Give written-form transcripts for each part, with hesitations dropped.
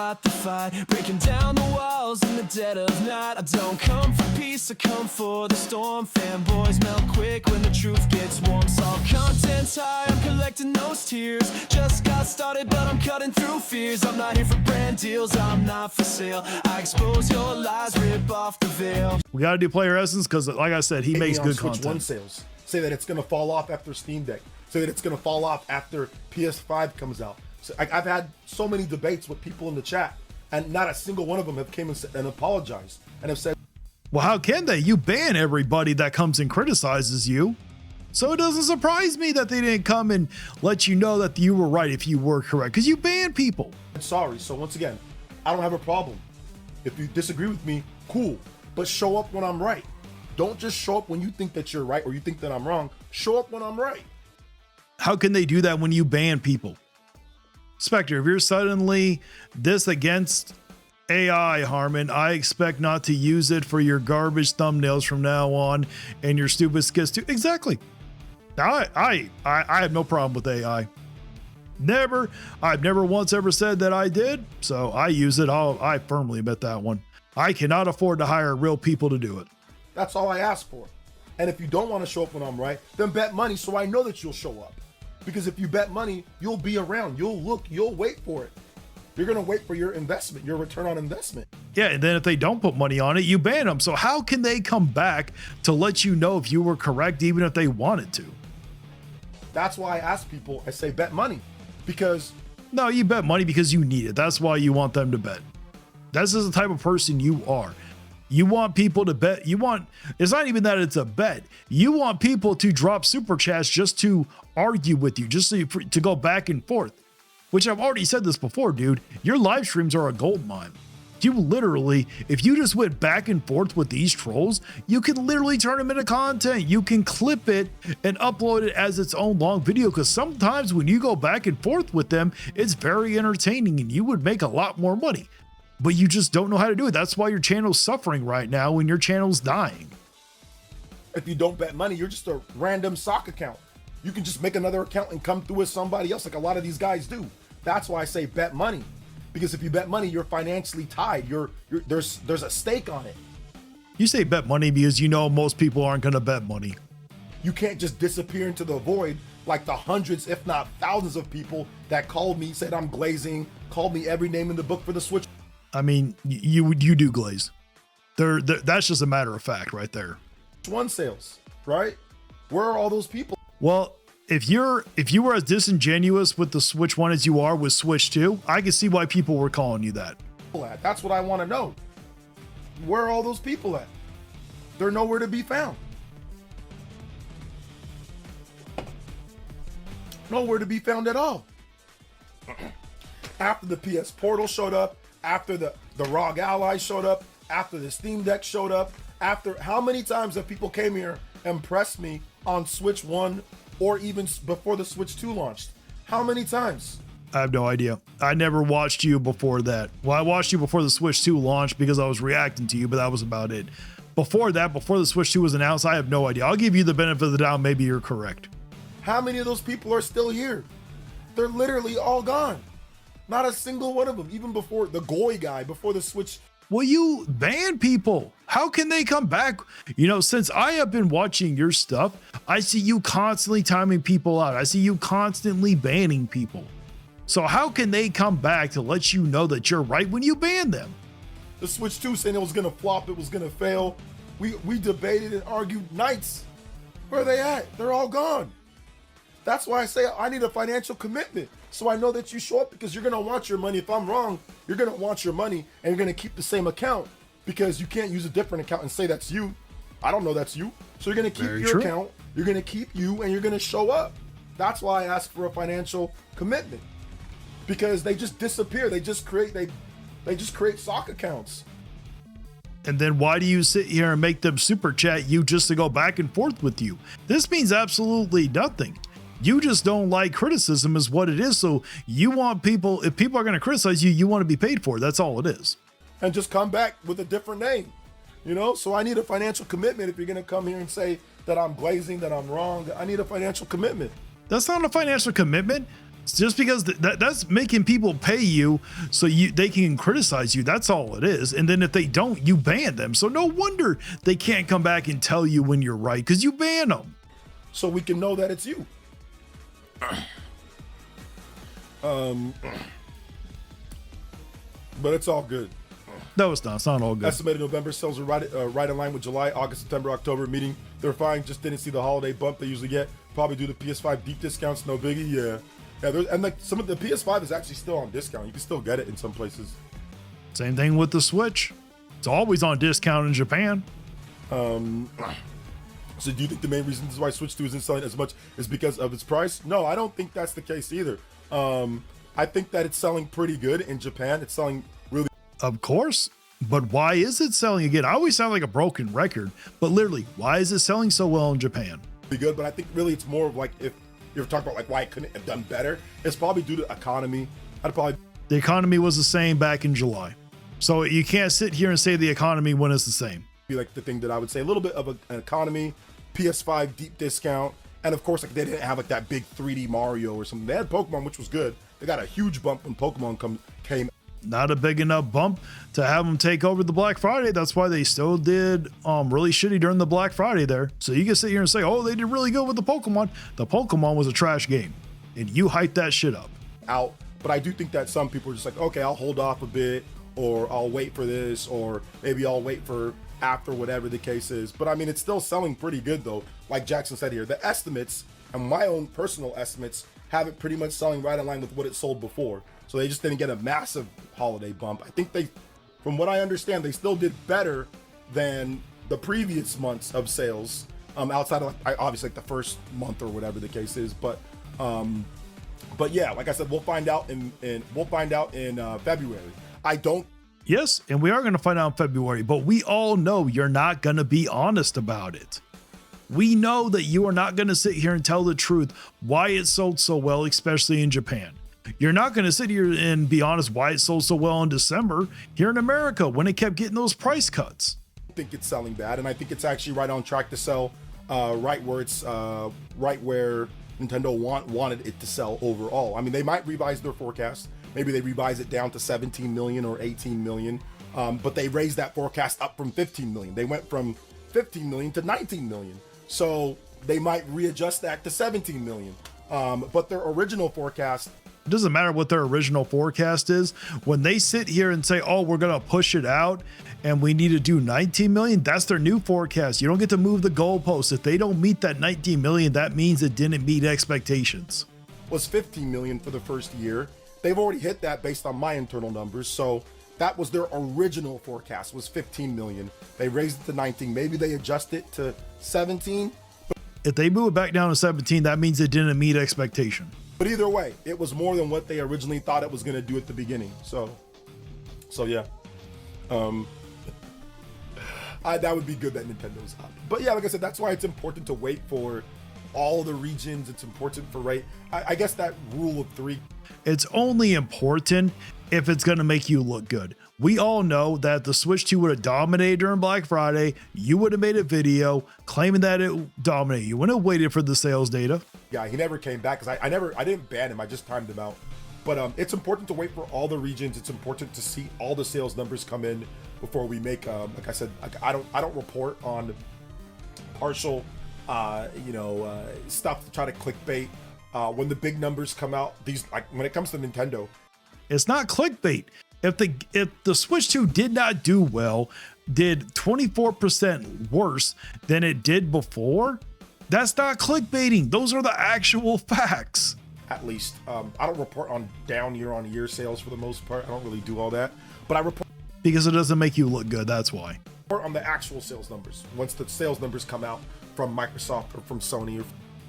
start the fight, breaking down the walls in the dead of night. I don't come for peace, I come for the storm. Fanboys melt quick when the truth gets warm. Saw content's high, I'm collecting those tears. Just got started, but I'm cutting through fears. I'm not here for brand deals, I'm not for sale. I expose your lies, rip off the veil. We gotta do player essence because, like I said, he makes good Switch content. One sales say that it's gonna fall off after Steam Deck. Say that it's gonna fall off after PS5 comes out. So I've had so many debates with people in the chat, and not a single one of them have came and apologized and have said, well, how can they? You ban everybody that comes and criticizes you. So it doesn't surprise me that they didn't come and let you know that you were right if you were correct, because you ban people. sorry. So once again, I don't have a problem. If you disagree with me, cool. But show up when I'm right. Don't just show up when you think that you're right or you think that I'm wrong. Show up when I'm right. How can they do that when you ban people? Spectre, if you're suddenly this against AI, Harmon, I expect not to use it for your garbage thumbnails from now on and your stupid skits too. Exactly. I have no problem with AI. I've never once ever said that I did, so I use it. I firmly admit that one. I cannot afford to hire real people to do it. That's all I ask for. And if you don't want to show up when I'm right, then bet money so I know that you'll show up. Because if you bet money, you'll be around, you'll look, you'll wait for it. You're going to wait for your investment, your return on investment. Yeah, and then if they don't put money on it, you ban them. So how can they come back to let you know if you were correct, even if they wanted to? That's why I ask people, I say bet money. Because no, you bet money because you need it. That's why you want them to bet. This is the type of person you are. You want people to bet. It's not even that it's a bet. You want people to drop super chats just to argue with you, just to go back and forth, which I've already said this before, dude. Your live streams are a gold mine. You literally, if you just went back and forth with these trolls, you can literally turn them into content. You can clip it and upload it as its own long video, because sometimes when you go back and forth with them, it's very entertaining and you would make a lot more money. But you just don't know how to do it. That's why your channel's suffering right now and your channel's dying. If you don't bet money, you're just a random sock account. You can just make another account and come through as somebody else, like a lot of these guys do. That's why I say bet money. Because if you bet money, you're financially tied. There's a stake on it. You say bet money because you know most people aren't going to bet money. You can't just disappear into the void like the hundreds, if not thousands of people that called me, said I'm glazing, called me every name in the book for the Switch. I mean, you do glaze. That's just a matter of fact right there. One sales, right? Where are all those people? Well, if you were as disingenuous with the Switch 1 as you are with Switch 2, I can see why people were calling you that. That's what I want to know. Where are all those people at? They're nowhere to be found. Nowhere to be found at all. After the PS Portal showed up, after the ROG Ally showed up, after the Steam Deck showed up, after how many times have people came here and pressed me on Switch 1 or even before the Switch 2 launched? How many times? I have no idea. I never watched you before that. Well, I watched you before the Switch 2 launched because I was reacting to you, but that was about it. Before that, before the Switch 2 was announced, I have no idea. I'll give you the benefit of the doubt. Maybe you're correct. How many of those people are still here? They're literally all gone. Not a single one of them, even before the Goy guy, before the Switch. Well, you ban people. How can they come back? You know, since I have been watching your stuff, I see you constantly timing people out. I see you constantly banning people. So how can they come back to let you know that you're right when you ban them? The Switch 2 saying it was going to flop, it was going to fail. We debated and argued nights. Where are they at? They're all gone. That's why I say I need a financial commitment. So I know that you show up, because you're going to want your money. If I'm wrong, you're going to want your money and you're going to keep the same account, because you can't use a different account and say that's you. I don't know that's you. So you're going to keep your account, you're going to keep you, and you're going to show up. That's why I ask for a financial commitment, because they just disappear. They just create sock accounts. And then why do you sit here and make them super chat you just to go back and forth with you? This means absolutely nothing. You just don't like criticism is what it is. So you want people, if people are going to criticize you, you want to be paid for it. That's all it is. And just come back with a different name, you know? So I need a financial commitment. If you're going to come here and say that I'm glazing, that I'm wrong, I need a financial commitment. That's not a financial commitment. Just because that's making people pay you so they can criticize you. That's all it is. And then if they don't, you ban them. So no wonder they can't come back and tell you when you're right, because you ban them. So we can know that it's you. But it's all good. No, it's not. It's not all good. Estimated November sales are right in line with July, August, September, October, meaning they're fine. Just didn't see the holiday bump they usually get. Probably due to PS5 deep discounts. No biggie. Yeah. And like some of the PS5 is actually still on discount. You can still get it in some places. Same thing with the Switch. It's always on discount in Japan. So do you think the main reason this is why Switch 2 isn't selling as much is because of its price? No, I don't think that's the case either. I think that it's selling pretty good in Japan. It's selling really. Of course. But why is it selling again? I always sound like a broken record, but literally, why is it selling so well in Japan? Good, but I think really it's more of like, if you're talking about like why it couldn't have done better, it's probably due to economy. The economy was the same back in July. So you can't sit here and say the economy when it's the same. Be like the thing that I would say, a little bit of an economy, PS5 deep discount, and of course like they didn't have like that big 3D Mario or something. They had Pokemon, which was good. They got a huge bump when Pokemon came. Not a big enough bump to have them take over the Black Friday. That's why they still did really shitty during the Black Friday there. So you can sit here and say, oh, they did really good with the Pokemon. The Pokemon was a trash game, and you hyped that shit up. Out, but I do think that some people are just like, okay, I'll hold off a bit, or I'll wait for this, or maybe I'll wait for after, whatever the case is. But I mean, it's still selling pretty good though. Like Jackson said here, the estimates and my own personal estimates have it pretty much selling right in line with what it sold before. So they just didn't get a massive holiday bump. I think they, from what I understand, they still did better than the previous months of sales, outside of like, obviously like the first month or whatever the case is. But yeah, like I said, we'll find out in February. I don't. Yes, and we are going to find out in February, but we all know you're not going to be honest about it. We know that you are not going to sit here and tell the truth why it sold so well, especially in Japan. You're not going to sit here and be honest why it sold so well in December here in America when it kept getting those price cuts. I think it's selling bad, and I think it's actually right on track to sell right where Nintendo wanted it to sell overall. I mean, they might revise their forecast. Maybe they revise it down to 17 million or 18 million, but they raised that forecast up from 15 million. They went from 15 million to 19 million. So they might readjust that to 17 million. But their original forecast. It doesn't matter what their original forecast is. When they sit here and say, oh, we're going to push it out and we need to do 19 million, that's their new forecast. You don't get to move the goalposts. If they don't meet that 19 million, that means it didn't meet expectations. Was 15 million for the first year. They've already hit that based on my internal numbers. So that was their original forecast, was 15 million. They raised it to 19. Maybe they adjust it to 17. If they move it back down to 17, that means it didn't meet expectation. But either way, it was more than what they originally thought it was going to do at the beginning. So yeah. That would be good that Nintendo's up. But yeah, like I said, that's why it's important to wait for all the regions. It's important for I guess that rule of three. It's only important if it's going to make you look good. We all know that the Switch 2 would have dominated during Black Friday. You would have made a video claiming that it dominated. You wouldn't have waited for the sales data. Yeah, he never came back because I didn't ban him. I just timed him out. But it's important to wait for all the regions. It's important to see all the sales numbers come in before we make. Like I said, I don't report on partial, stuff to try to clickbait. When the big numbers come out, when it comes to Nintendo, it's not clickbait. If the Switch 2 did not do well, did 24% worse than it did before, that's not clickbaiting. Those are the actual facts. At least I don't report on down year-on-year sales for the most part. I don't really do all that, but I report because it doesn't make you look good. That's why. On the actual sales numbers. Once the sales numbers come out from Microsoft or from Sony or.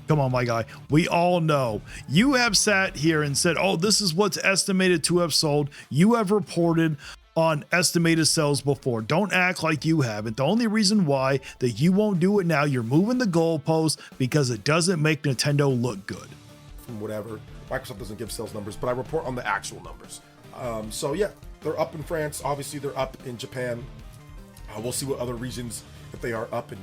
Come on, my guy. We all know. You have sat here and said, oh, this is what's estimated to have sold. You have reported on estimated sales before. Don't act like you haven't. The only reason why that you won't do it now, you're moving the goalpost because it doesn't make Nintendo look good. From whatever. Microsoft doesn't give sales numbers, but I report on the actual numbers. So yeah, they're up in France. Obviously, they're up in Japan. We'll see what other regions, if they are up in,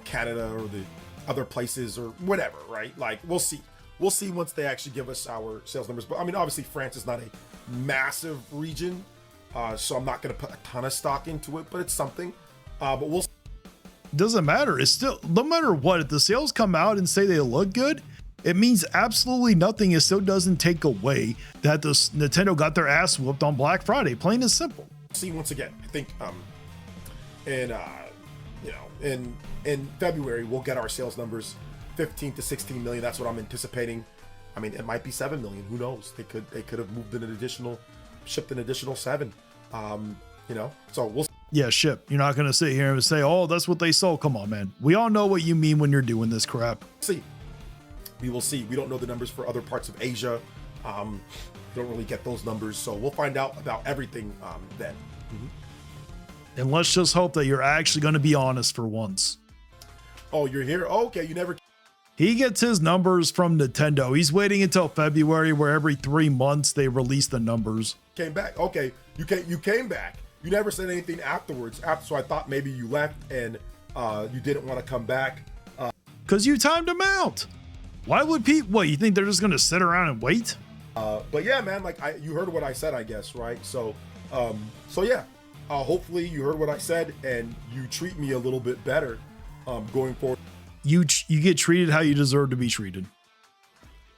Canada or the other places or whatever, right? Like, we'll see. we'll see once they actually give us our sales numbers. But I mean, obviously France is not a massive region, so I'm not going to put a ton of stock into it, but it's something. But we'll. Doesn't matter. It's still, no matter what, if the sales come out and say they look good, it means absolutely nothing. It still doesn't take away that the Nintendo got their ass whooped on Black Friday. Plain and simple. See, once again, I think in February we'll get our sales numbers, 15 to 16 million. That's what I'm anticipating. I mean, it might be 7 million. Who knows? They could have moved in an additional, shipped an additional 7. So we'll. Yeah, ship. You're not going to sit here and say, oh, that's what they sold. Come on, man. We all know what you mean when you're doing this crap. See. We will see. We don't know the numbers for other parts of Asia. Don't really get those numbers. So we'll find out about everything then. And let's just hope that you're actually going to be honest for once. Oh, you're here? Oh, okay, you never. He gets his numbers from Nintendo. He's waiting until February, where every 3 months they release the numbers. Came back. Okay, you came back. You never said anything afterwards. So I thought maybe you left and you didn't want to come back. Because you timed them out. Why would people? What, you think they're just going to sit around and wait? But yeah, man, like you heard what I said, I guess, right? So yeah. Hopefully you heard what I said and you treat me a little bit better going forward. You get treated how you deserve to be treated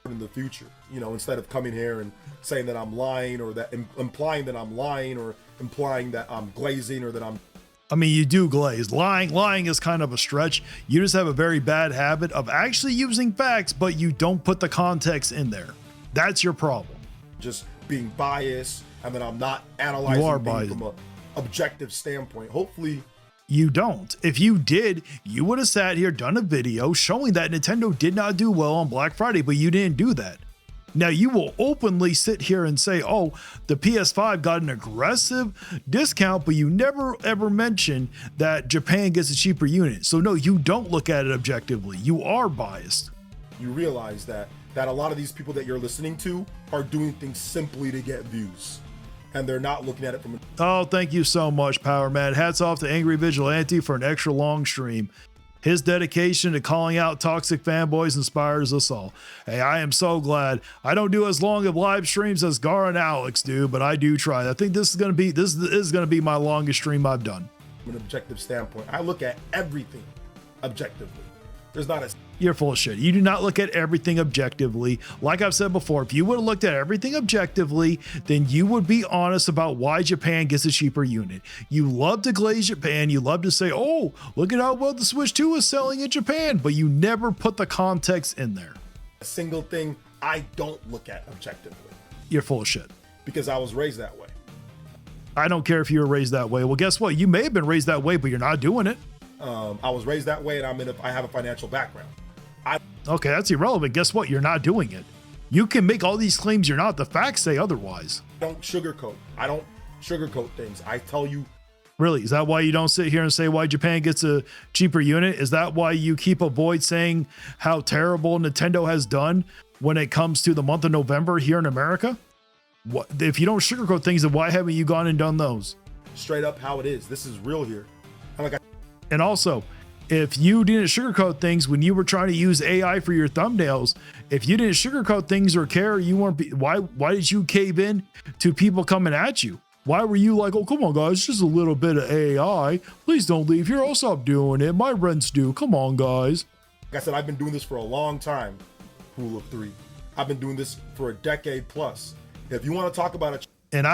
in the future, instead of coming here and saying that I'm lying, or that implying that I'm lying, or implying that I'm glazing, or that I'm. I mean, you do glaze. Lying is kind of a stretch. You just have a very bad habit of actually using facts, but you don't put the context in there. That's your problem. Just being biased, and then I'm not analyzing things from an objective standpoint. Hopefully. You don't. If you did, you would have sat here, done a video showing that Nintendo did not do well on Black Friday, but you didn't do that. Now you will openly sit here and say, oh, the PS5 got an aggressive discount, but you never ever mention that Japan gets a cheaper unit. So no, you don't look at it objectively. You are biased. You realize that a lot of these people that you're listening to are doing things simply to get views. And they're not looking at it from. Oh, thank you so much, Power Man. Hats off to Angry Vigilante for an extra long stream. His dedication to calling out toxic fanboys inspires us all. Hey, I am so glad. I don't do as long of live streams as Gar and Alex do, but I do try. I think this is going to be my longest stream I've done. From an objective standpoint, I look at everything objectively. There's not a. You're full of shit. You do not look at everything objectively. Like I've said before, if you would have looked at everything objectively, then you would be honest about why Japan gets a cheaper unit. You love to glaze Japan. You love to say, oh, look at how well the Switch 2 is selling in Japan, but you never put the context in there. A single thing I don't look at objectively. You're full of shit. Because I was raised that way. I don't care if you were raised that way. Well, guess what? You may have been raised that way, but you're not doing it. I was raised that way, and I have a financial background. Okay, that's irrelevant. Guess what? You're not doing it. You can make all these claims you're not. The facts say otherwise. I don't sugarcoat things. I tell you. Really? Is that why you don't sit here and say why Japan gets a cheaper unit? Is that why you keep avoid saying how terrible Nintendo has done when it comes to the month of November here in America? What if you don't sugarcoat things, then why haven't you gone and done those? Straight up how it is. This is real here. And also, if you didn't sugarcoat things when you were trying to use AI for your thumbnails, if you didn't sugarcoat things or care, you weren't. Why did you cave in to people coming at you? Why were you like, oh, come on, guys, just a little bit of AI. Please don't leave here. I'll stop doing it. My rent's due. Come on, guys. Like I said, I've been doing this for a long time. Rule of 3. I've been doing this for a decade plus. If you want to talk about it, and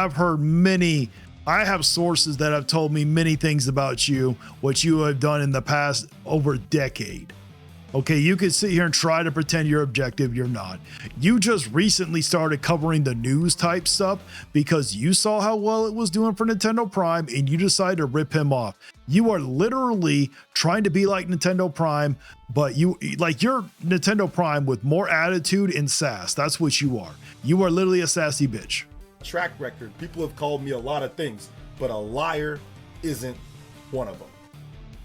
I have sources that have told me many things about you, what you have done in the past over a decade. Okay, you could sit here and try to pretend you're objective. You're not. You just recently started covering the news type stuff because you saw how well it was doing for Nintendo Prime and you decided to rip him off. You are literally trying to be like Nintendo Prime, but you're Nintendo Prime with more attitude and sass. That's what you are. You are literally a sassy bitch. Track record, people have called me a lot of things, but a liar isn't one of them.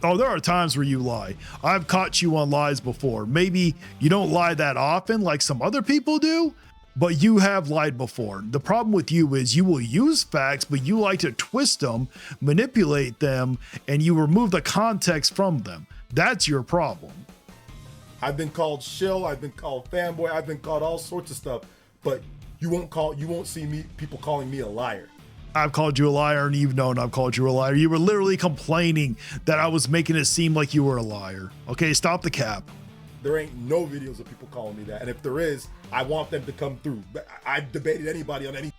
Oh, there are times where you lie. I've caught you on lies before. Maybe you don't lie that often like some other people do, but you have lied before. The problem with you is you will use facts, but you like to twist them, manipulate them, and you remove the context from them. That's your problem. I've been called shill, I've been called fanboy, I've been called all sorts of stuff, but you won't see people calling me a liar. I've called you a liar, and you've known I've called you a liar. You were literally complaining that I was making it seem like you were a liar. Okay, stop the cap. There ain't no videos of people calling me that, and if there is, I want them to come through. But I've debated anybody on any.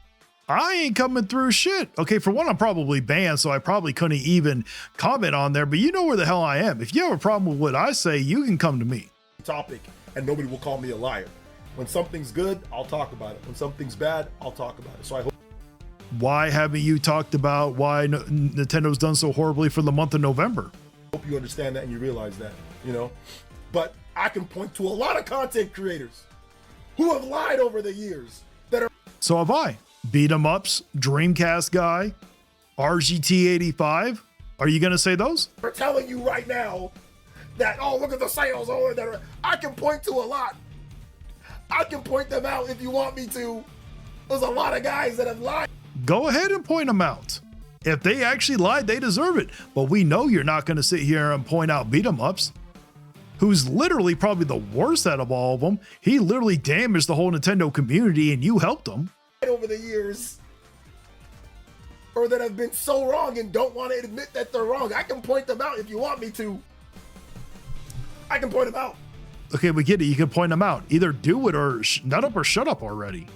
I ain't coming through shit. Okay, for one, I'm probably banned, so I probably couldn't even comment on there, but you know where the hell I am. If you have a problem with what I say, you can come to me. Topic, and nobody will call me a liar. When something's good, I'll talk about it. When something's bad, I'll talk about it. So I hope. Why haven't you talked about why Nintendo's done so horribly for the month of November? Hope you understand that and you realize that, you know. But I can point to a lot of content creators who have lied over the years that are. So have I. Beat 'em ups, Dreamcast guy, RGT85. Are you gonna say those? They're telling you right now that, oh, look at the sales. Oh, I can point to a lot. I can point them out if you want me to. There's a lot of guys that have lied. Go ahead and point them out. If they actually lied, they deserve it. But we know you're not going to sit here and point out beat 'em ups, who's literally probably the worst out of all of them. He literally damaged the whole Nintendo community, and you helped him. Over the years, or that have been so wrong and don't want to admit that they're wrong. I can point them out if you want me to. I can point them out. Okay, we get it. You can point them out. Either do it or nut up or shut up already.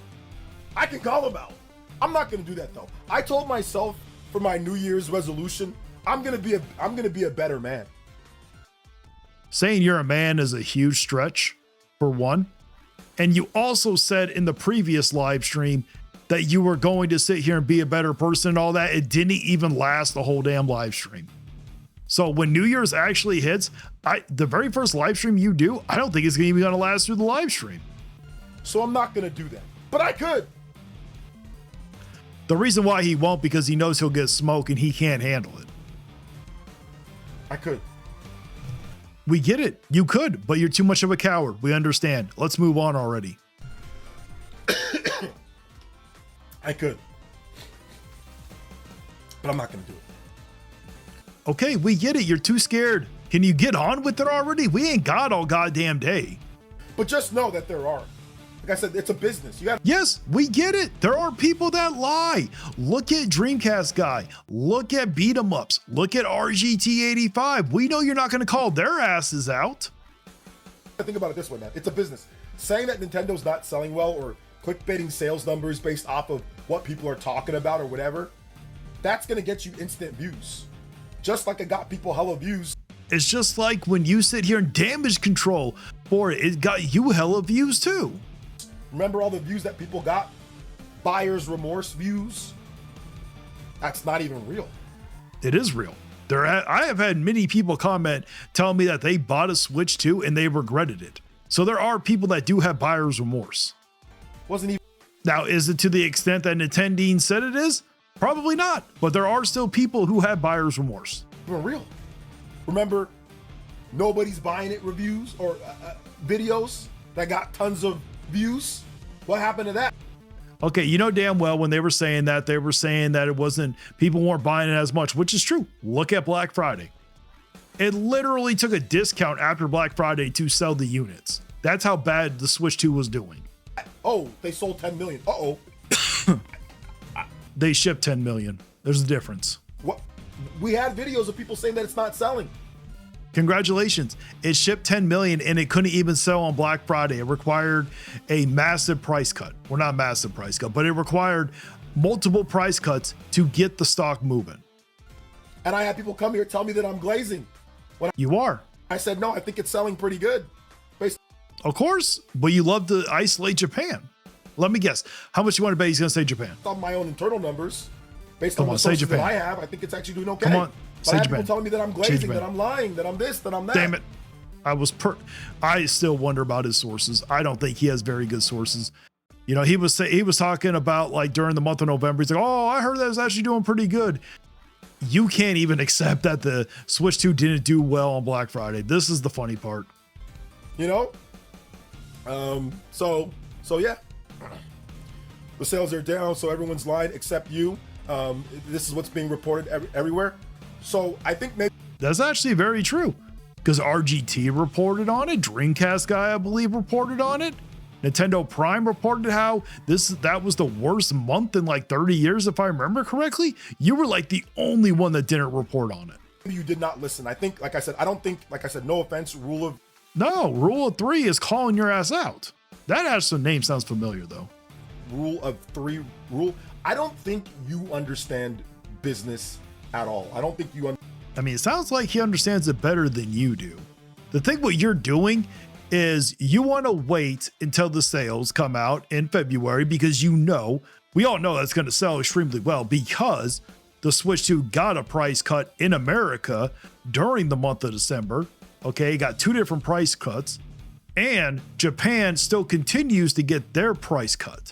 I can call them out. I'm not going to do that though. I told myself for my New Year's resolution, I'm going to be a better man. Saying you're a man is a huge stretch, for one. And you also said in the previous live stream that you were going to sit here and be a better person and all that. It didn't even last the whole damn live stream. So when New Year's actually hits, the very first live stream you do, I don't think it's even going to last through the live stream. So I'm not going to do that, but I could. The reason why he won't, because he knows he'll get smoke and he can't handle it. I could. We get it. You could, but you're too much of a coward. We understand. Let's move on already. I could. But I'm not going to do it. Okay, we get it. You're too scared. Can you get on with it already? We ain't got all goddamn day. But just know that there are. Like I said, it's a business. You got. Yes, we get it. There are people that lie. Look at Dreamcast guy. Look at beat 'em ups. Look at RGT85. We know you're not going to call their asses out. Think about it this way, man. It's a business. Saying that Nintendo's not selling well or clickbaiting sales numbers based off of what people are talking about or whatever, that's going to get you instant views. Just like it got people hella views. It's just like when you sit here and damage control for it, it got you hella views too. Remember all the views that people got? Buyer's remorse views? That's not even real. It is real. I have had many people comment telling me that they bought a Switch 2 and they regretted it. So there are people that do have buyer's remorse. Wasn't even. Now, is it to the extent that Nintendo said it is? Probably not. But there are still people who have buyer's remorse. Real. Remember, nobody's buying it reviews or videos that got tons of views? What happened to that? Okay, you know damn well when they were saying that it wasn't, people weren't buying it as much, which is true. Look at Black Friday. It literally took a discount after Black Friday to sell the units. That's how bad the Switch 2 was doing. Oh, they sold 10 million. Uh-oh. They shipped 10 million. There's a difference. What? We had videos of people saying that it's not selling. Congratulations. It shipped 10 million and it couldn't even sell on Black Friday. It required a massive price cut. Well, not massive price cut, but it required multiple price cuts to get the stock moving. And I had people come here tell me that I'm glazing. You are. I said, no, I think it's selling pretty good. Of course, but you love to isolate Japan. Let me guess. How much you want to bet he's going to say Japan? On my own internal numbers, based Come on on, the say sources that Japan. I have, I think it's actually doing okay. Come on, but say I had Japan. people telling me that I'm Say glazing, Japan. that I'm lying, that I'm this, that I'm that. Damn it. I still wonder about his sources. I don't think he has very good sources. You know, he was talking about like during the month of November, he's like, oh, I heard that it's actually doing pretty good. You can't even accept that the Switch 2 didn't do well on Black Friday. This is the funny part. You know? So yeah. The sales are down, so everyone's lying except you. This is what's being reported everywhere. So I think maybe That's actually very true. because RGT reported on it. Dreamcast guy, I believe, reported on it. Nintendo Prime reported how that was the worst month in like 30 years, if I remember correctly. You were like the only one that didn't report on it. You did not listen. I think, like I said, no offense, rule of 3 is calling your ass out. That actual name sounds familiar though. I don't think you understand business at all. I don't think you I mean, it sounds like he understands it better than you do. The thing what you're doing is you want to wait until the sales come out in February because we all know that's going to sell extremely well because the Switch 2 got a price cut in America during the month of December. Okay, got 2 different price cuts, and Japan still continues to get their price cut.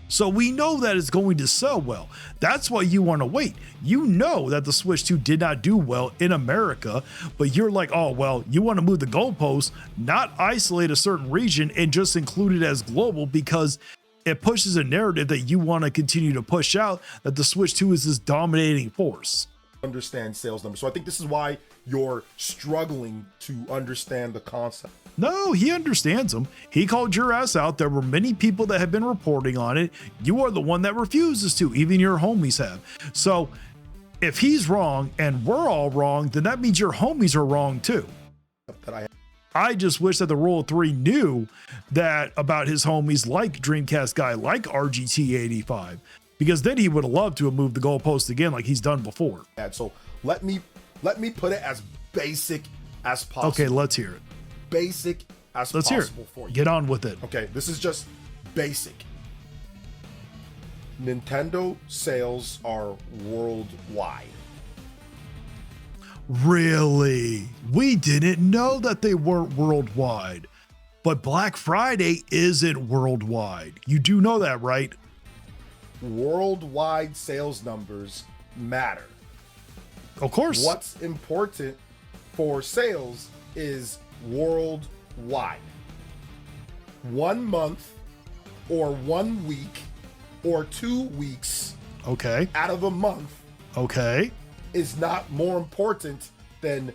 So we know that it's going to sell well. That's why you want to wait. You know that the Switch 2 did not do well in America, but you're like, oh, well, you want to move the goalposts, not isolate a certain region and just include it as global because it pushes a narrative that you want to continue to push out that the Switch 2 is this dominating force. Understand sales numbers. So I think this is why you're struggling to understand the concept. No, he understands them. He called your ass out. There were many people that have been reporting on it. You are the one that refuses to. Even your homies have. So if he's wrong and we're all wrong, then that means your homies are wrong too. I just wish that the Rule of 3 knew that about his homies like Dreamcast guy, like RGT85, because then he would have loved to have moved the goalpost again like he's done before. So let me put it as basic as possible. Okay, let's hear it. Basic as let's hear it. Possible for you. Get on with it. Okay, this is just basic. Nintendo sales are worldwide. Really? We didn't know that they weren't worldwide. But Black Friday isn't worldwide. You do know that, right? Worldwide sales numbers matter. Of course. What's important for sales is worldwide. 1 month or 1 week or 2 weeks out of a month is not more important than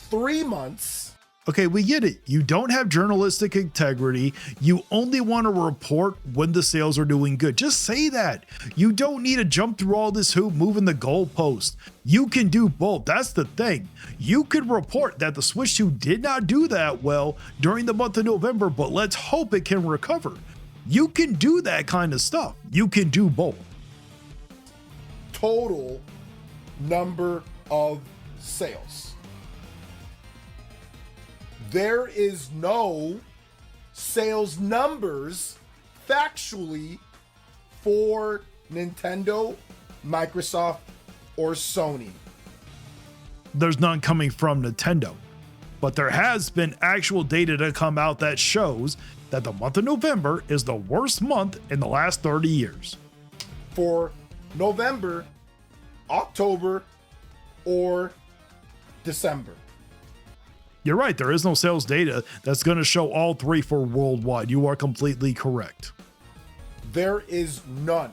3 months. Okay, we get it. You don't have journalistic integrity. You only want to report when the sales are doing good. Just say that. You don't need to jump through all this hoop moving the goalpost. You can do both. That's the thing. You could report that the Switch 2 did not do that well during the month of November, but let's hope it can recover. You can do that kind of stuff. You can do both. Total number of sales. There is no sales numbers factually for Nintendo, Microsoft, or Sony. There's none coming from Nintendo, but there has been actual data to come out that shows that the month of November is the worst month in the last 30 years. For November, October, or December. You're right. There is no sales data that's going to show all three for worldwide. You are completely correct. There is none.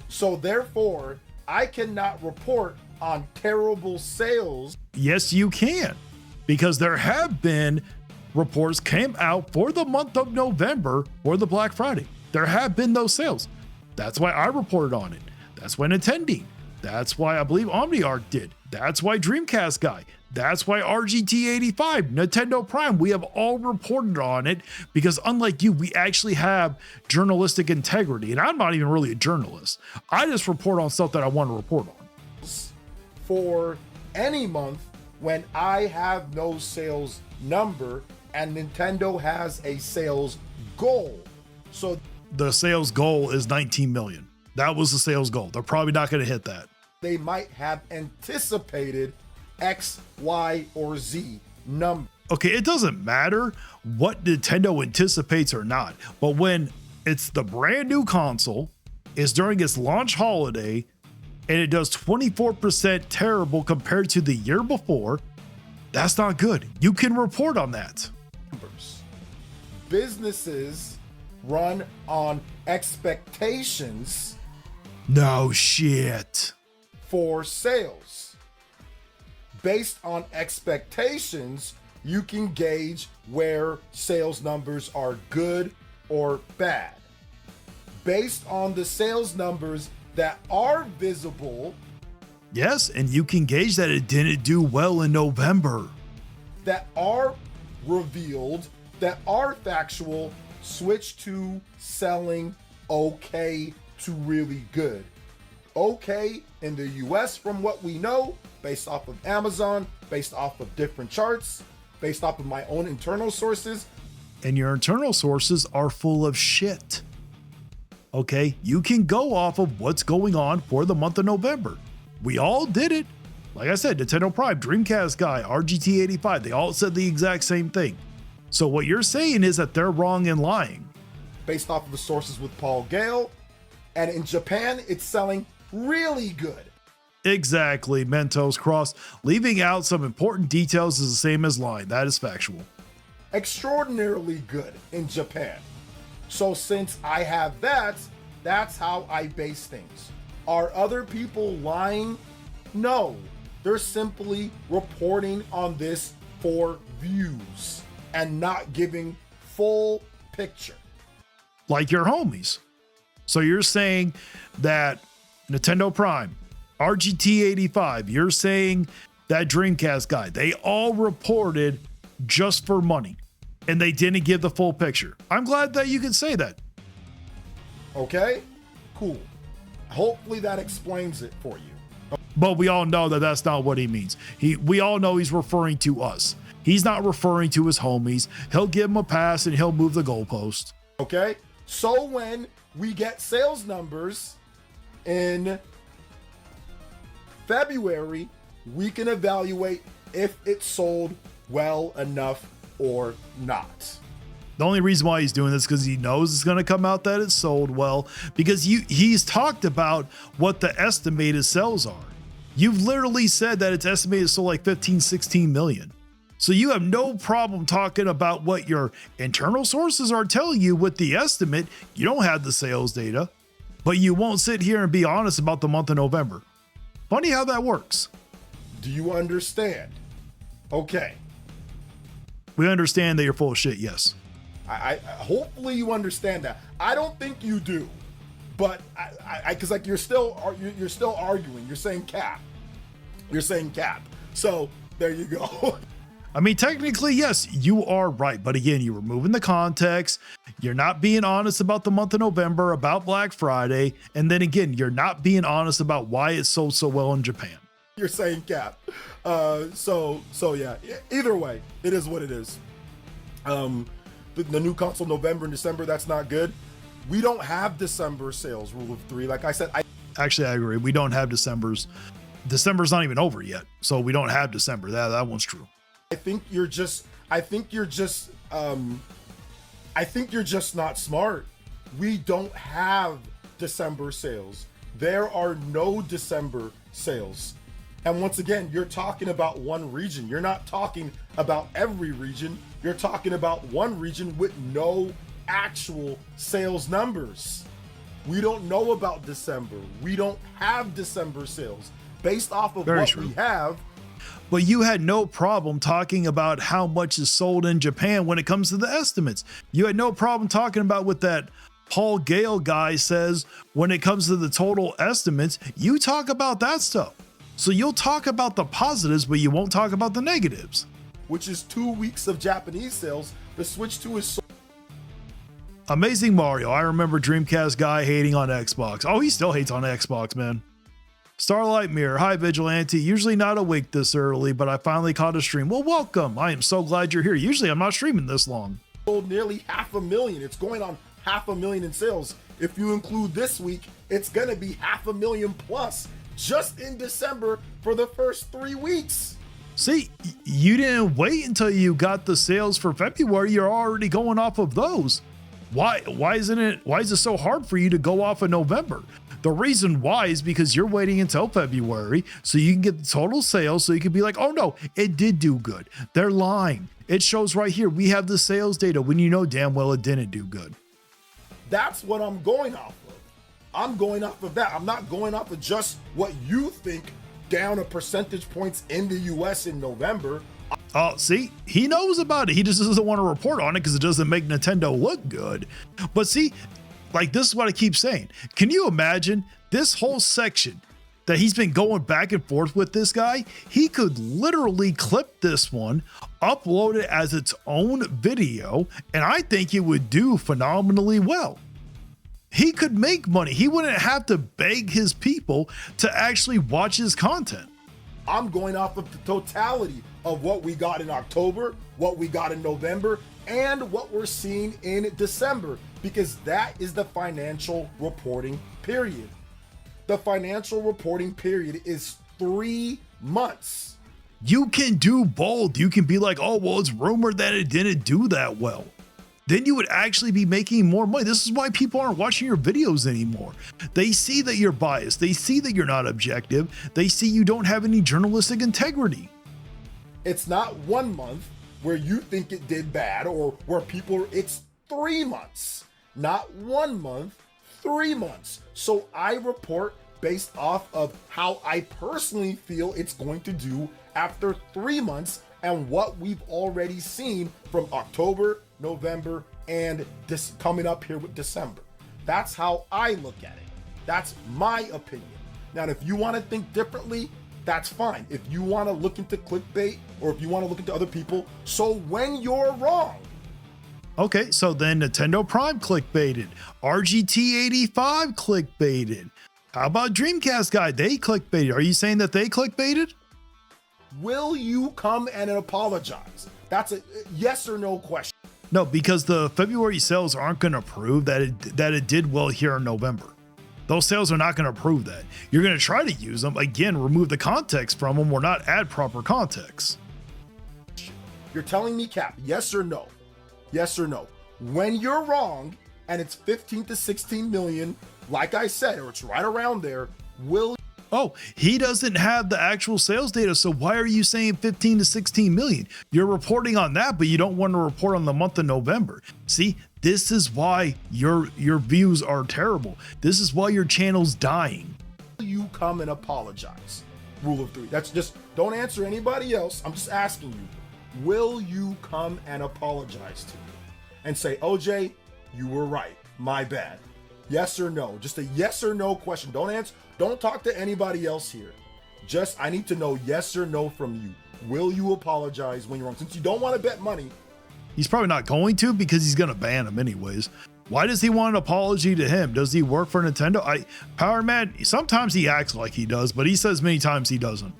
So therefore, I cannot report on terrible sales. Yes, you can, because there have been reports came out for the month of November for the Black Friday. There have been those sales. That's why I reported on it. That's why Nintendo. That's why I believe OmniArc did. That's why Dreamcast guy. That's why RGT85, Nintendo Prime, we have all reported on it because unlike you, we actually have journalistic integrity. And I'm not even really a journalist. I just report on stuff that I want to report on. For any month when I have no sales number and Nintendo has a sales goal. So the sales goal is 19 million. That was the sales goal. They're probably not going to hit that. They might have anticipated X, Y, or Z number. Okay, it doesn't matter what Nintendo anticipates or not, but when it's the brand new console, is during its launch holiday, and it does 24% terrible compared to the year before, that's not good. You can report on that. Businesses run on expectations. No shit. For sales. Based on expectations, you can gauge where sales numbers are good or bad. Based on the sales numbers that are visible, Yes, and you can gauge that it didn't do well in November. that are revealed, that are factual, switch to selling okay to really good. Okay in the US from what we know, based off of Amazon, based off of different charts, based off of my own internal sources. And your internal sources are full of shit. Okay, you can go off of what's going on for the month of November. We all did it. Like I said, Nintendo Prime, Dreamcast guy, RGT85, they all said the exact same thing. So what you're saying is that they're wrong and lying. Based off of the sources with Paul Gale. And in Japan, it's selling really good. Exactly, Mentos Cross. Leaving out some important details is the same as lying. That is factual. Extraordinarily good in Japan. So since I have that, that's how I base things. Are other people lying? No. They're simply reporting on this for views and not giving full picture. Like your homies. So you're saying that Nintendo Prime, RGT85, you're saying that Dreamcast guy, they all reported just for money and they didn't give the full picture. I'm glad that you can say that. Okay? Cool. Hopefully that explains it for you. But we all know that that's not what he means. We all know he's referring to us. He's not referring to his homies. He'll give him a pass and he'll move the goalpost. Okay? So when we get sales numbers in February, we can evaluate if it sold well enough or not. The only reason why he's doing this is because he knows it's going to come out that it sold well, because he's talked about what the estimated sales are. You've literally said that it's estimated sold like 15, 16 million. So you have no problem talking about what your internal sources are telling you with the estimate. You don't have the sales data, but you won't sit here and be honest about the month of November. Funny how that works. Do you understand? Okay. We understand that you're full of shit, yes. I hopefully you understand that. I don't think you do, but because like you're still arguing. You're saying cap. You're saying cap. So there you go. I mean, technically, yes, you are right. But again, you're removing the context. You're not being honest about the month of November, about Black Friday. And then again, you're not being honest about why it sold so well in Japan. You're saying cap. So yeah, either way, it is what it is. The new console November and December, that's not good. We don't have December sales, rule of three. Like I said, Actually, I agree. We don't have December's. December's not even over yet. So we don't have December. That one's true. I think you're just not smart. We don't have December sales. There are no December sales. And once again, you're talking about one region. You're not talking about every region. You're talking about one region with no actual sales numbers. We don't know about December. We don't have December sales. Based off of what we have. But you had no problem talking about how much is sold in Japan when it comes to the estimates. You had no problem talking about what that Paul Gale guy says when it comes to the total estimates. You talk about that stuff. So you'll talk about the positives, but you won't talk about the negatives. Which is 2 weeks of Japanese sales. The Switch 2 is Amazing Mario. I remember Dreamcast guy hating on Xbox. Oh, he still hates on Xbox, man. Starlight Mirror. Hi, Vigilante. Usually not awake this early, but I finally caught a stream. Well, welcome. I am so glad you're here. Usually I'm not streaming this long. sold nearly 500,000. It's going on 500,000 in sales. If you include this week, it's going to be 500,000 plus just in December for the first 3 weeks. See, you didn't wait until you got the sales for February. You're already going off of those. Why is it so hard for you to go off of November? The reason why is because you're waiting until February so you can get the total sales, so you can be like, oh no, it did do good. They're lying. It shows right here. We have the sales data when you know damn well it didn't do good. That's what I'm going off of. I'm going off of that. I'm not going off of just what you think down a percentage points in the US in November. Oh, see, he knows about it. He just doesn't want to report on it because it doesn't make Nintendo look good. But see, like, this is what I keep saying. Can you imagine this whole section that he's been going back and forth with this guy? He could literally clip this one, upload it as its own video, and I think it would do phenomenally well. He could make money. He wouldn't have to beg his people to actually watch his content. I'm going off of the totality of what we got in October, what we got in November, and what we're seeing in December, because that is the financial reporting period. The financial reporting period is 3 months. You can do both. You can be like, oh, well, it's rumored that it didn't do that well. Then you would actually be making more money. This is why people aren't watching your videos anymore. They see that you're biased. They see that you're not objective. They see you don't have any journalistic integrity. It's not 1 month where you think it did bad or where people, it's 3 months, not 1 month, 3 months. So I report based off of how I personally feel it's going to do after 3 months and what we've already seen from October, November, and this coming up here with December. That's how I look at it. That's my opinion. Now, if you want to think differently, that's fine. If you want to look into clickbait or if you want to look into other people, so when you're wrong. Okay, so then Nintendo Prime clickbaited, RGT85 clickbaited. How about Dreamcast Guy? They clickbaited. Are you saying that they clickbaited? Will you come and apologize? That's a yes or no question. No, because the February sales aren't going to prove that it did well here in November. Those sales are not going to prove that. You're going to try to use them, again, remove the context from them or not add proper context. You're telling me, Cap, yes or no? Yes or no? When you're wrong and it's 15 to 16 million, like I said, or it's right around there, will... Oh, he doesn't have the actual sales data, so why are you saying 15 to 16 million? You're reporting on that, but you don't want to report on the month of November. See, this is why your views are terrible. This is why your channel's dying. Will you come and apologize? Rule of 3. That's just, don't answer anybody else. I'm just asking you. Will you come and apologize to me and say, OJ, you were right. My bad. Yes or no? Just a yes or no question. Don't answer. Don't talk to anybody else here. Just, I need to know yes or no from you. Will you apologize when you're wrong? Since you don't want to bet money. He's probably not going to because he's going to ban him anyways. Why does he want an apology to him? Does he work for Nintendo? Power Man, sometimes he acts like he does, but he says many times he doesn't.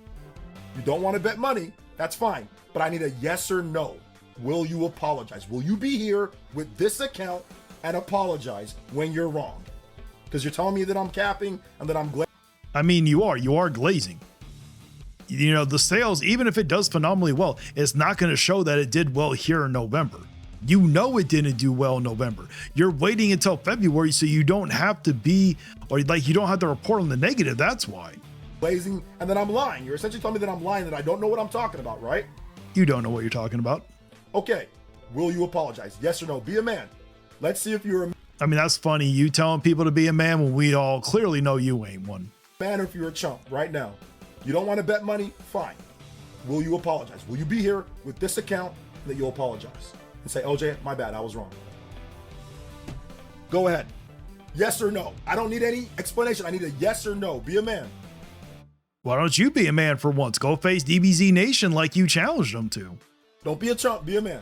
You don't want to bet money. That's fine. But I need a yes or no. Will you apologize? Will you be here with this account and apologize when you're wrong? Because you're telling me that I'm capping and that I'm glazing. I mean, you are glazing. You know, the sales, even if it does phenomenally well, it's not going to show that it did well here in November. You know it didn't do well in November. You're waiting until February so you don't have to be, or like you don't have to report on the negative. That's why. Glazing, and then I'm lying. You're essentially telling me that I'm lying, that I don't know what I'm talking about, right? You don't know what you're talking about. Okay. Will you apologize? Yes or no? Be a man. Let's see if you're a I mean, that's funny. You telling people to be a man when we all clearly know you ain't one. man or if you're a chump right now. You don't want to bet money? Fine. Will you apologize? Will you be here with this account that you'll apologize and say, OJ, my bad, I was wrong? Go ahead. Yes or no? I don't need any explanation. I need a yes or no. Be a man. Why don't you be a man for once? Go face DBZ Nation like you challenged them to. Don't be a chump. Be a man.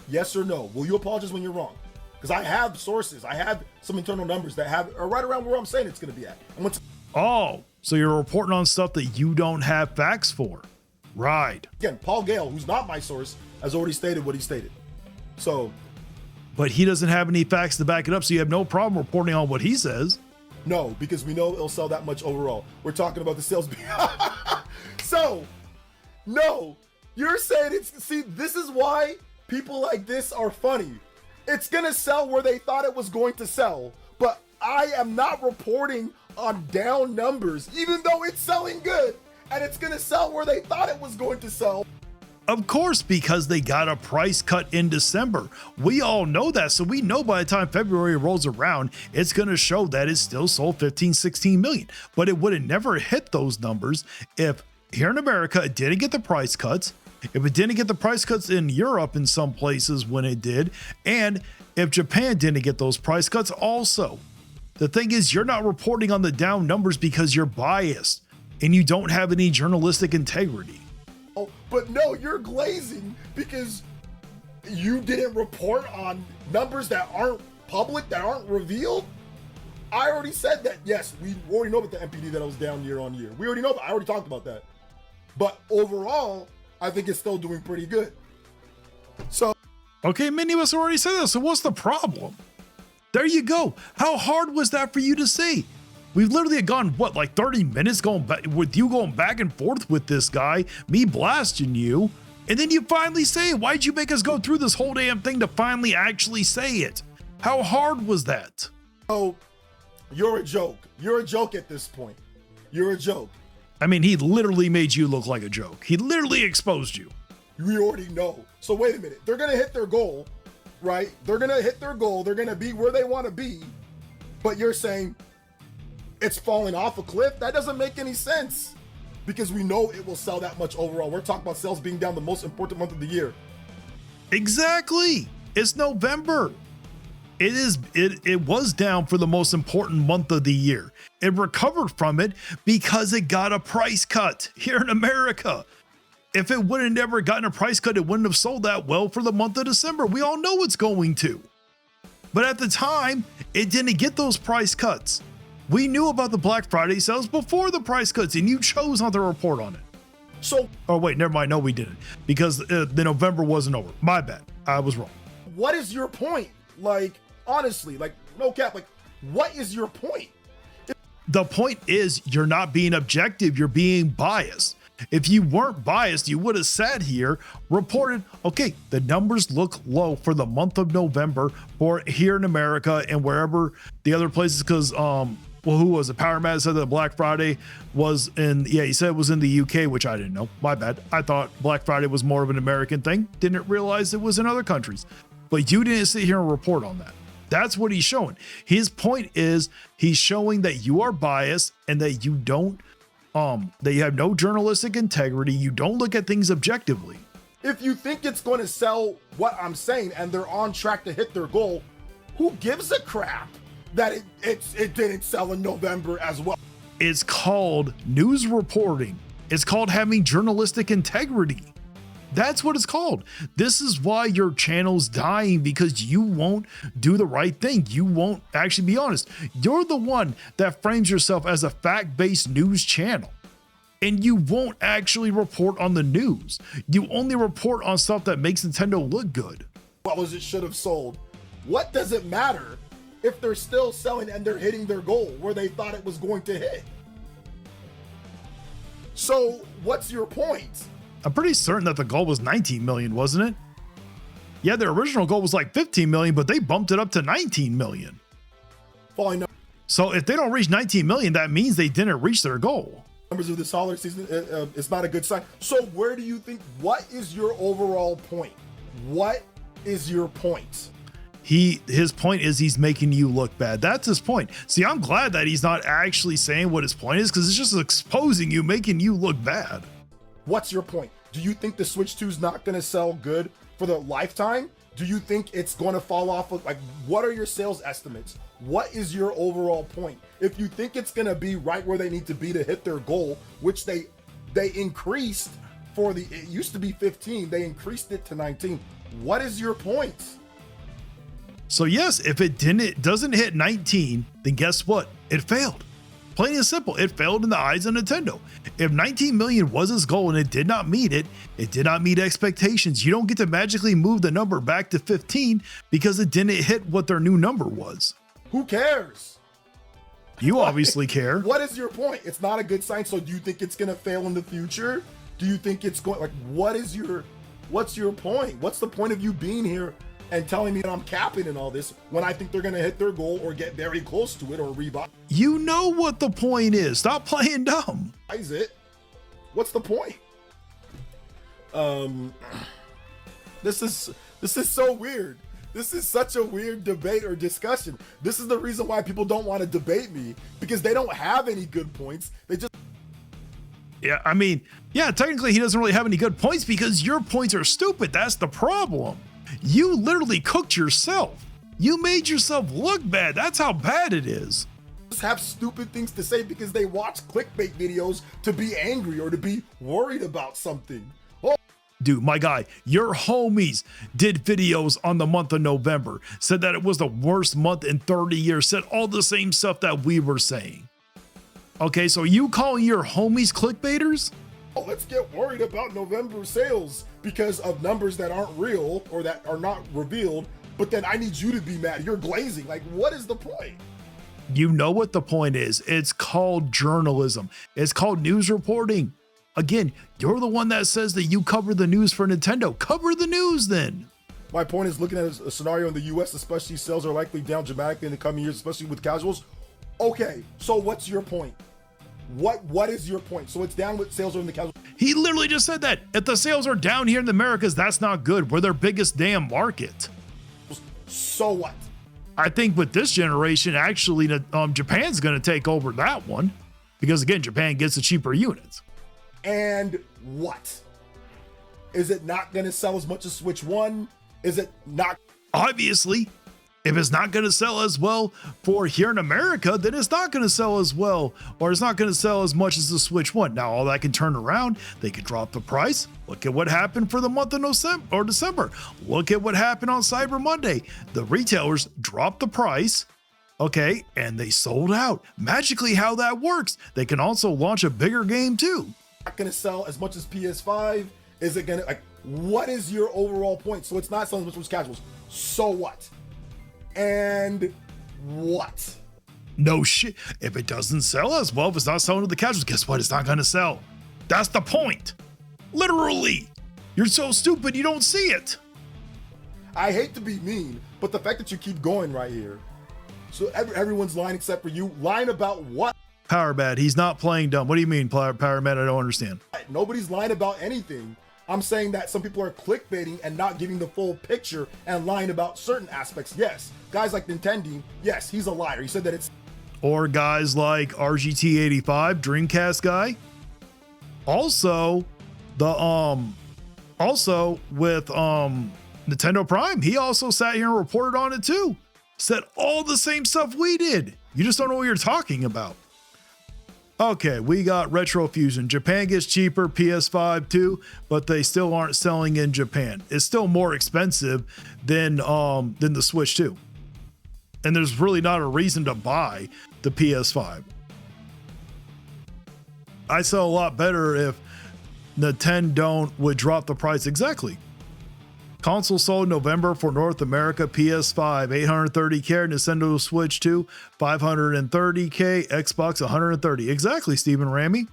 Yes or no? Will you apologize when you're wrong? Because I have sources. I have some internal numbers that are right around where I'm saying it's going to be at. Oh, so you're reporting on stuff that you don't have facts for. Right. Again, Paul Gale, who's not my source, has already stated what he stated. So. But he doesn't have any facts to back it up, so you have no problem reporting on what he says. No, because we know it'll sell that much overall. We're talking about the sales. So, no, you're saying it's, see, this is why people like this are funny. It's going to sell where they thought it was going to sell, but I am not reporting on down numbers, even though it's selling good, and it's going to sell where they thought it was going to sell. Of course, because they got a price cut in December. We all know that, so we know by the time February rolls around, it's going to show that it still sold 15, 16 million. But it would have never hit those numbers if here in America, it didn't get the price cuts, if it didn't get the price cuts in Europe in some places when it did, and if Japan didn't get those price cuts also. The thing is, you're not reporting on the down numbers because you're biased and you don't have any journalistic integrity. Oh, but no, you're glazing because you didn't report on numbers that aren't public, that aren't revealed. I already said that. Yes, we already know about the MPD that was down year on year. We already know that. I already talked about that. But overall, I think it's still doing pretty good. So, okay, many of us already said that. So what's the problem? There you go. How hard was that for you to see? We've literally gone, what, like 30 minutes going back with you going back and forth with this guy, me blasting you, and then you finally say it. Why'd you make us go through this whole damn thing to finally actually say it? How hard was that? Oh, you're a joke. You're a joke at this point. You're a joke. I mean, he literally made you look like a joke. He literally exposed you. We already know. So wait a minute. They're going to hit their goal, right? They're going to hit their goal. They're going to be where they want to be. But you're saying it's falling off a cliff? That doesn't make any sense because we know it will sell that much overall. We're talking about sales being down the most important month of the year. Exactly. It's November. It was down for the most important month of the year. It recovered from it because it got a price cut here in America. If it would have never gotten a price cut, it wouldn't have sold that well for the month of December. We all know it's going to. But at the time, it didn't get those price cuts. We knew about the Black Friday sales before the price cuts, and you chose not to report on it. So, oh wait, never mind. No, we didn't, because the November wasn't over. My bad. I was wrong. what is your point? Like, honestly, like, no cap, like, what is your point? The point is you're not being objective, you're being biased. If you weren't biased, you would have sat here, reported, okay, the numbers look low for the month of November for here in America and wherever the other places, because well, who was it? Power Matt said that Black Friday was in, yeah, he said it was in the UK, which I didn't know. My bad. I thought Black Friday was more of an American thing. Didn't realize it was in other countries. But you didn't sit here and report on that. That's what he's showing. His point is he's showing that you are biased and that you don't, that you have no journalistic integrity. You don't look at things objectively. If you think it's going to sell what I'm saying and they're on track to hit their goal, who gives a crap that it didn't sell in November as well? It's called news reporting. It's called having journalistic integrity. That's what it's called. This is why your channel's dying, because you won't do the right thing. You won't actually be honest. You're the one that frames yourself as a fact-based news channel, and you won't actually report on the news. You only report on stuff that makes Nintendo look good. Well, as it should have sold. What does it matter if they're still selling and they're hitting their goal where they thought it was going to hit? So what's your point? I'm pretty certain that the goal was 19 million, wasn't it? Yeah, their original goal was like 15 million, but they bumped it up to 19 million. Well, I know So if they don't reach 19 million, that means they didn't reach their goal. numbers of this holiday season, it's not a good sign. So where do you think, what is your overall point? What is your point? His point is he's making you look bad. That's his point. See, I'm glad that he's not actually saying what his point is, because it's just exposing you, making you look bad. What's your point? Do you think the Switch 2 is not going to sell good for the lifetime? Do you think it's going to fall off of, like, what are your sales estimates? What is your overall point? If you think it's going to be right where they need to be to hit their goal, which they increased for it used to be 15, they increased it to 19. What is your point? So yes, if it doesn't hit 19, then guess what? It failed. Plain and simple, it failed in the eyes of Nintendo. If 19 million was its goal and it did not meet it, it did not meet expectations. You don't get to magically move the number back to 15 because it didn't hit what their new number was. Who cares? You obviously care. What is your point? It's not a good sign. So do you think it's going to fail in the future? Do you think it's going, like, what's your point? What's the point of you being here and telling me that I'm capping and all this when I think they're going to hit their goal or get very close to it or revise You know what the point is. Stop playing dumb. it? What's the point? This is so weird. This is such a weird debate or discussion. This is the reason why people don't want to debate me, because they don't have any good points. They just Yeah, I mean, yeah, technically he doesn't really have any good points because your points are stupid. That's the problem. You literally cooked yourself. You made yourself look bad. That's how bad it is. Just have stupid things to say because they watch clickbait videos to be angry or to be worried about something. Oh. Dude, my guy, your homies did videos on the month of November, said that it was the worst month in 30 years, said all the same stuff that we were saying. Okay, so you calling your homies clickbaiters? Oh, let's get worried about November sales because of numbers that aren't real or that are not revealed, but then I need you to be mad. You're glazing. Like, what is the point? You know what the point is. It's called journalism. It's called news reporting. Again, you're the one that says that you cover the news for Nintendo. Cover the news then. My point is looking at a scenario in the US, especially sales are likely down dramatically in the coming years, especially with casuals. Okay, so what's your point? What is your point? So it's down with sales are in the casual. He literally just said that. If the sales are down here in the Americas, that's not good. We're their biggest damn market. So what? I think with this generation, actually, Japan's going to take over that one because, again, Japan gets the cheaper units. And what? Is it not going to sell as much as Switch 1? Is it not? Obviously, if it's not going to sell as well for here in America, then it's not going to sell as well, or it's not going to sell as much as the Switch 1. Now, all that can turn around. They could drop the price. Look at what happened for the month of December. Look at what happened on Cyber Monday. The retailers dropped the price, okay, and they sold out. Magically, how that works. They can also launch a bigger game too. Not going to sell as much as PS5? Is it going to, like, what is your overall point? So it's not selling as much as casuals. So what? And what? No shit. If it doesn't sell as well, if it's not selling to the casuals, guess what? It's not going to sell. That's the point. Literally. You're so stupid you don't see it. I hate to be mean, but the fact that you keep going right here. So everyone's lying except for you. Lying about what? Power Bad, he's not playing dumb. What do you mean, Power Bad? I don't understand. Nobody's lying about anything. I'm saying that some people are clickbaiting and not giving the full picture and lying about certain aspects. Yes, guys like Nintendo, yes, he's a liar. He said that it's... Or guys like RGT85, Dreamcast guy. Also, also with Nintendo Prime, he also sat here and reported on it too. Said all the same stuff we did. You just don't know what you're talking about. Okay, we got Retro Fusion. Japan gets cheaper, PS5 too, but they still aren't selling in Japan. It's still more expensive than the Switch 2. And there's really not a reason to buy the PS5. I sell a lot better if Nintendo would drop the price. Exactly. Console sold in November for North America, PS5 $830K, Nintendo Switch 2 $530K, Xbox $130. Exactly, Stephen Ramy.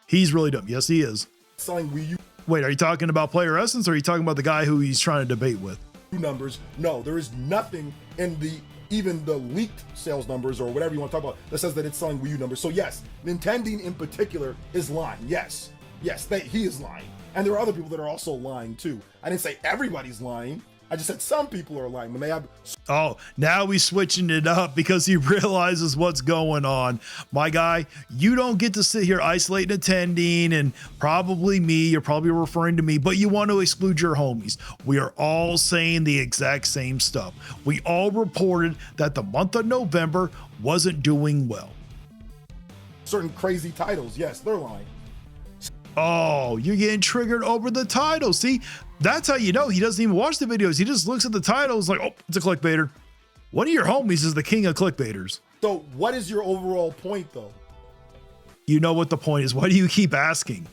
He's really dumb. Yes, he is. selling Wii U Wait, are you talking about Player Essence or are you talking about the guy who he's trying to debate with? numbers. No, there is nothing in even the leaked sales numbers or whatever you want to talk about that says that it's selling Wii U numbers. So yes, Nintendo in particular is lying. Yes, he is lying. And there are other people that are also lying too. I didn't say everybody's lying. I just said some people are lying when they have... Oh, now he's switching it up because he realizes what's going on. My guy, you don't get to sit here isolating attending and probably me, you're probably referring to me, but you want to exclude your homies. We are all saying the exact same stuff. We all reported that the month of November wasn't doing well. certain crazy titles. Yes, they're lying. Oh, you're getting triggered over the title. See, that's how you know he doesn't even watch the videos. He just looks at the titles like, oh, it's a clickbaiter. One of your homies is the king of clickbaiters. So what is your overall point though? You know what the point is. Why do you keep asking?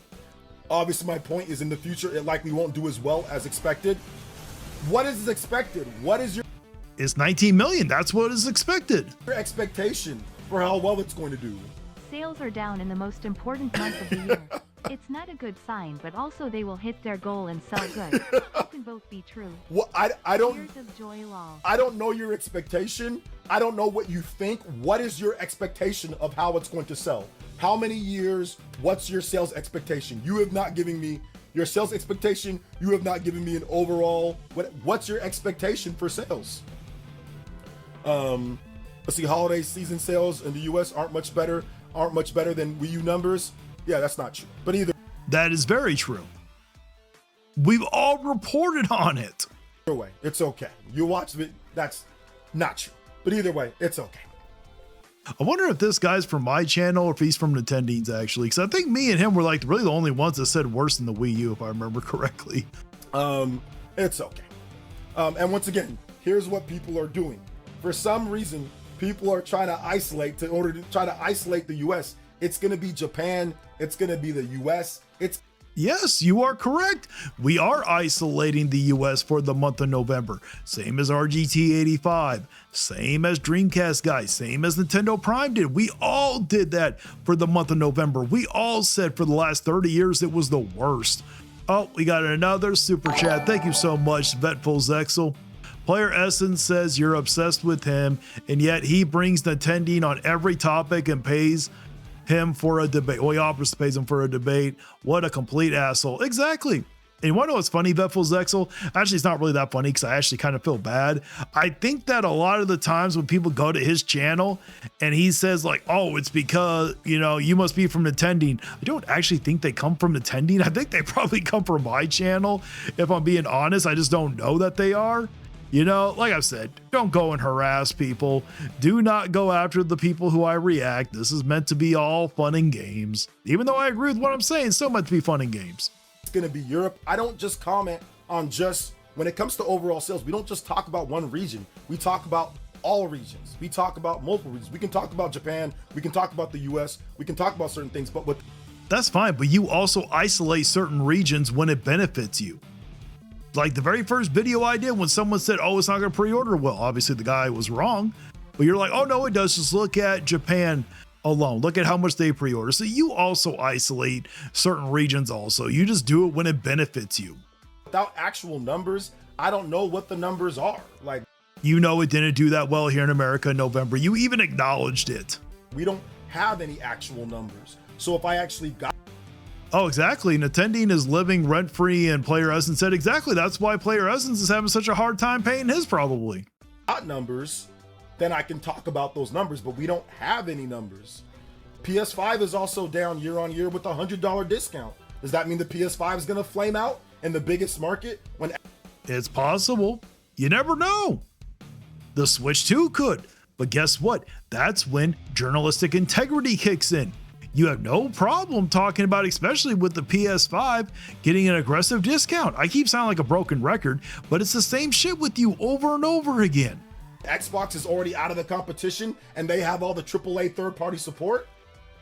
Obviously my point is in the future, it likely won't do as well as expected. What is expected? What is your It's 19 million. That's what is expected. expectation for how well it's going to do? Sales are down in the most important month of the year. It's not a good sign, but also they will hit their goal and sell good. It can both be true. What I don't Years of joy lol. I don't know your expectation. I don't know what you think. What is your expectation of how it's going to sell? How many years? What's your sales expectation? You have not given me your sales expectation. You have not given me an overall. What's your expectation for sales? Let's see. Holiday season sales in the U.S. aren't much better than Wii U numbers. Yeah, that's not true. But either That is very true. We've all reported on it. way, it's okay. You watch it, that's not true. But either way, it's okay. I wonder if this guy's from my channel or if he's from Nintendine's actually, because I think me and him were like really the only ones that said worse than the Wii U, if I remember correctly. It's okay. And once again, here's what people are doing. For some reason, people are trying to isolate in order to try to isolate the US. It's going to be Japan. It's going to be the US. Yes, you are correct. We are isolating the US for the month of November. Same as RGT 85, same as Dreamcast guys, same as Nintendo Prime did. We all did that for the month of November. We all said for the last 30 years it was the worst. Oh, we got another super chat. Thank you so much, Vetful Zexel. Player Essence says you're obsessed with him, and yet he brings Nintendo on every topic and pays him for a debate. Well, he offers to pay him for a debate. What a complete asshole. Exactly. And you want to know what's funny, Vetful Zexel? Actually, it's not really that funny because I actually kind of feel bad. I think that a lot of the times when people go to his channel and he says like, oh, it's because, you know, you must be from Nintendo. I don't actually think they come from Nintendo. I think they probably come from my channel. If I'm being honest, I just don't know that they are. You know, like I said, don't go and harass people. Do not go after the people who I react. This is meant to be all fun and games. Even though I agree with what I'm saying, it's still meant to be fun and games. It's going to be Europe. I don't just comment on just, when it comes to overall sales, we don't just talk about one region. We talk about all regions. We talk about multiple regions. We can talk about Japan. We can talk about the US. We can talk about certain things, but with That's fine, but you also isolate certain regions when it benefits you. Like the very first video I did when someone said, oh, it's not going to pre-order. Well, obviously the guy was wrong, but you're like, oh no, it does. Just look at Japan alone. Look at how much they pre-order. So you also isolate certain regions also. You just do it when it benefits you. without actual numbers, I don't know what the numbers are. Like, you know, it didn't do that well here in America in November. You even acknowledged it. we don't have any actual numbers. So if I actually got Oh, exactly. Nintendo is living rent-free, and Player Essence said exactly. That's why Player Essence is having such a hard time paying his probably. numbers, then I can talk about those numbers, but we don't have any numbers. PS5 is also down year on year with a $100 discount. Does that mean the PS5 is going to flame out in the biggest market when It's possible. You never know. The Switch 2 could. But guess what? That's when journalistic integrity kicks in. You have no problem talking about, especially with the PS5, getting an aggressive discount. I keep sounding like a broken record, but it's the same shit with you over and over again. Xbox is already out of the competition and they have all the AAA third-party support?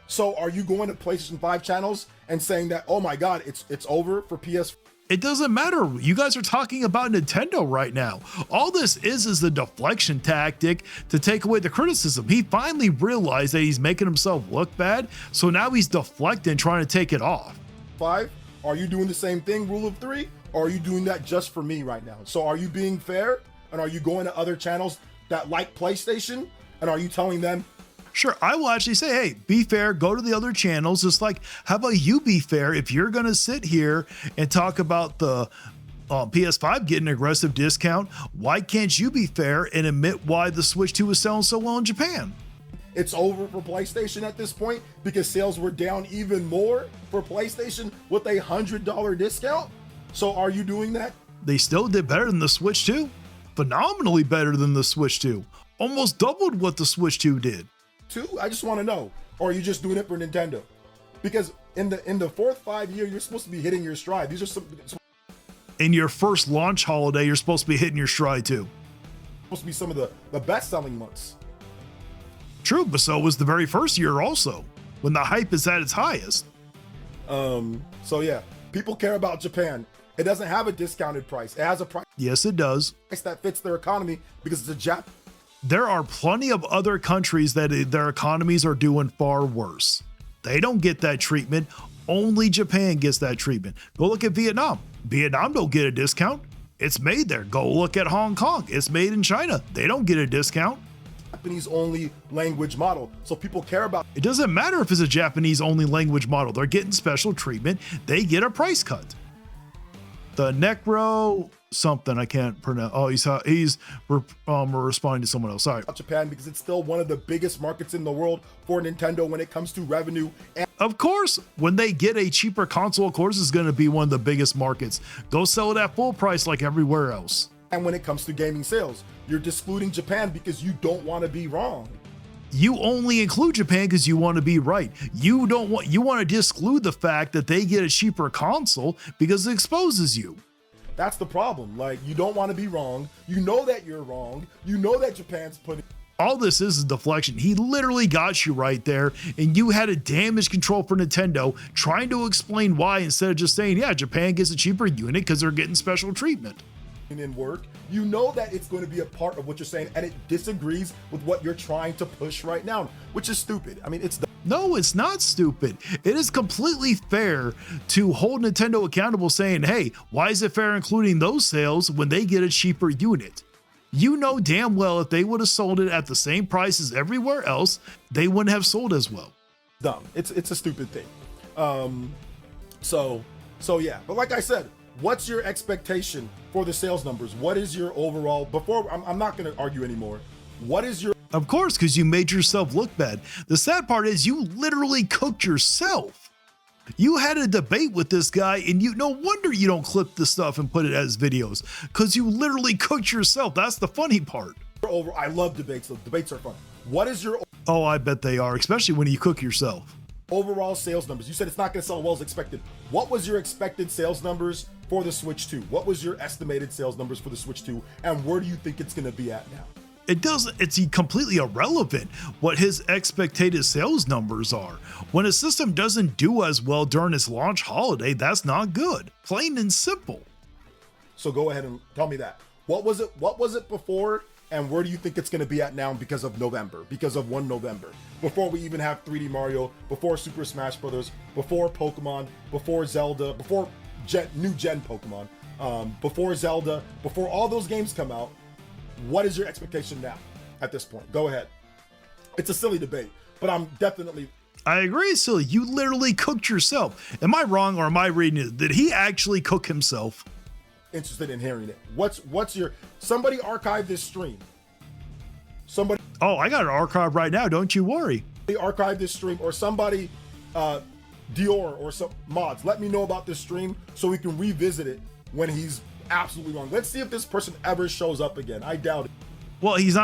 So are you going to PlayStation 5 channels and saying that, oh my God, it's over for PS? It doesn't matter. You guys are talking about Nintendo right now. All this is the deflection tactic to take away the criticism. He finally realized that he's making himself look bad, so now he's deflecting, trying to take it off. 5? Are you doing the same thing, rule of 3? Or are you doing that just for me right now? So are you being fair? And are you going to other channels that like PlayStation? And are you telling them, Sure, I will actually say, hey, be fair, go to the other channels. Just like, how about you be fair? If you're going to sit here and talk about the PS5 getting an aggressive discount, why can't you be fair and admit why the Switch 2 is selling so well in Japan? it's over for PlayStation at this point because sales were down even more for PlayStation with a $100 discount? So are you doing that? They still did better than the Switch 2. Phenomenally better than the Switch 2. Almost doubled what the Switch 2 did. Too? I just want to know. Or are you just doing it for Nintendo? Because in the fourth 5 year, you're supposed to be hitting your stride. These are supposed In your first launch holiday, you're supposed to be hitting your stride too. to be some of the best selling months. True, but so was the very first year also, when the hype is at its highest. So yeah, people care about Japan. It doesn't have a discounted price. It has a price Yes, it does. that fits their economy because it's a Jap. There are plenty of other countries that their economies are doing far worse. They don't get that treatment. Only Japan gets that treatment. Go look at Vietnam. Vietnam don't get a discount. It's made there. Go look at Hong Kong. It's made in China. They don't get a discount. Japanese only language model. So people care about It doesn't matter if it's a Japanese only language model. They're getting special treatment. They get a price cut. The Necro something I can't pronounce. Oh, he's responding to someone else. Sorry. Japan because it's still one of the biggest markets in the world for Nintendo when it comes to revenue and Of course, when they get a cheaper console, of course, it's going to be one of the biggest markets. Go sell it at full price like everywhere else. And when it comes to gaming sales, you're excluding Japan because you don't want to be wrong. You only include Japan because you want to be right. You want to exclude the fact that they get a cheaper console because it exposes you. That's the problem. Like, you don't want to be wrong. You know that you're wrong. You know that Japan's putting. All this is deflection. He literally got you right there, and you had a damage control for Nintendo trying to explain why instead of just saying, yeah, Japan gets a cheaper unit because they're getting special treatment. In work, you know that it's going to be a part of what you're saying, and it disagrees with what you're trying to push right now, which is stupid. I mean, it's no, it's not stupid. It is completely fair to hold Nintendo accountable saying, hey, why is it fair including those sales when they get a cheaper unit? You know damn well if they would have sold it at the same price as everywhere else, they wouldn't have sold as well. dumb. It's a stupid thing. So yeah. But like I said, what's your expectation for the sales numbers? What is your overall? Before I'm not going to argue anymore. What is your? Of course, because you made yourself look bad. The sad part is you literally cooked yourself. You had a debate with this guy, and no wonder you don't clip the stuff and put it as videos, because you literally cooked yourself. That's the funny part. I love debates. So debates are fun. What is your? Oh, I bet they are, especially when you cook yourself. Overall sales numbers. You said it's not going to sell well as expected. What was your expected sales numbers for the Switch 2? What was your estimated sales numbers for the Switch 2? And where do you think it's going to be at now? It's completely irrelevant what his expected sales numbers are. When a system doesn't do as well during its launch holiday, that's not good. Plain and simple. So go ahead and tell me that. What was it before, and where do you think it's going to be at now because of November, because of 1 November? Before we even have 3D Mario, before Super Smash Brothers, before Pokemon, before Zelda, before new gen Pokemon, before Zelda, before all those games come out. What is your expectation now at this point? Go ahead. It's a silly debate, but I'm definitely... I agree, silly. You literally cooked yourself. Am I wrong or am I reading it? Did he actually cook himself? Interested in hearing it. What's your... Somebody archive this stream. Somebody... Oh, I got an archive right now. Don't you worry. Archive this stream, or somebody, Dior or some mods, let me know about this stream so we can revisit it when he's absolutely wrong. Let's see if this person ever shows up again. I doubt it. Well, it's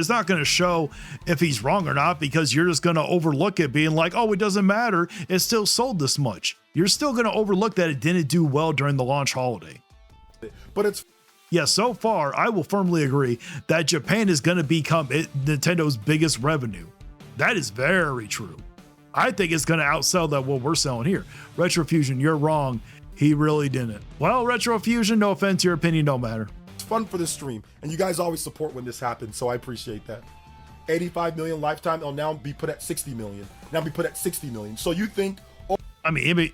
not gonna show if he's wrong or not, because you're just gonna overlook it being like, oh, it doesn't matter, it still sold this much. You're still gonna overlook that it didn't do well during the launch holiday. But it's... Yeah, so far, I will firmly agree that Japan is gonna become Nintendo's biggest revenue. That is very true. I think it's gonna outsell that what we're selling here. Retrofusion, you're wrong. He really didn't. Well, Retrofusion, no offense, your opinion don't matter. It's fun for this stream, and you guys always support when this happens, so I appreciate that. 85 million lifetime, it'll now be put at 60 million. Now be put at 60 million. So you think... I mean,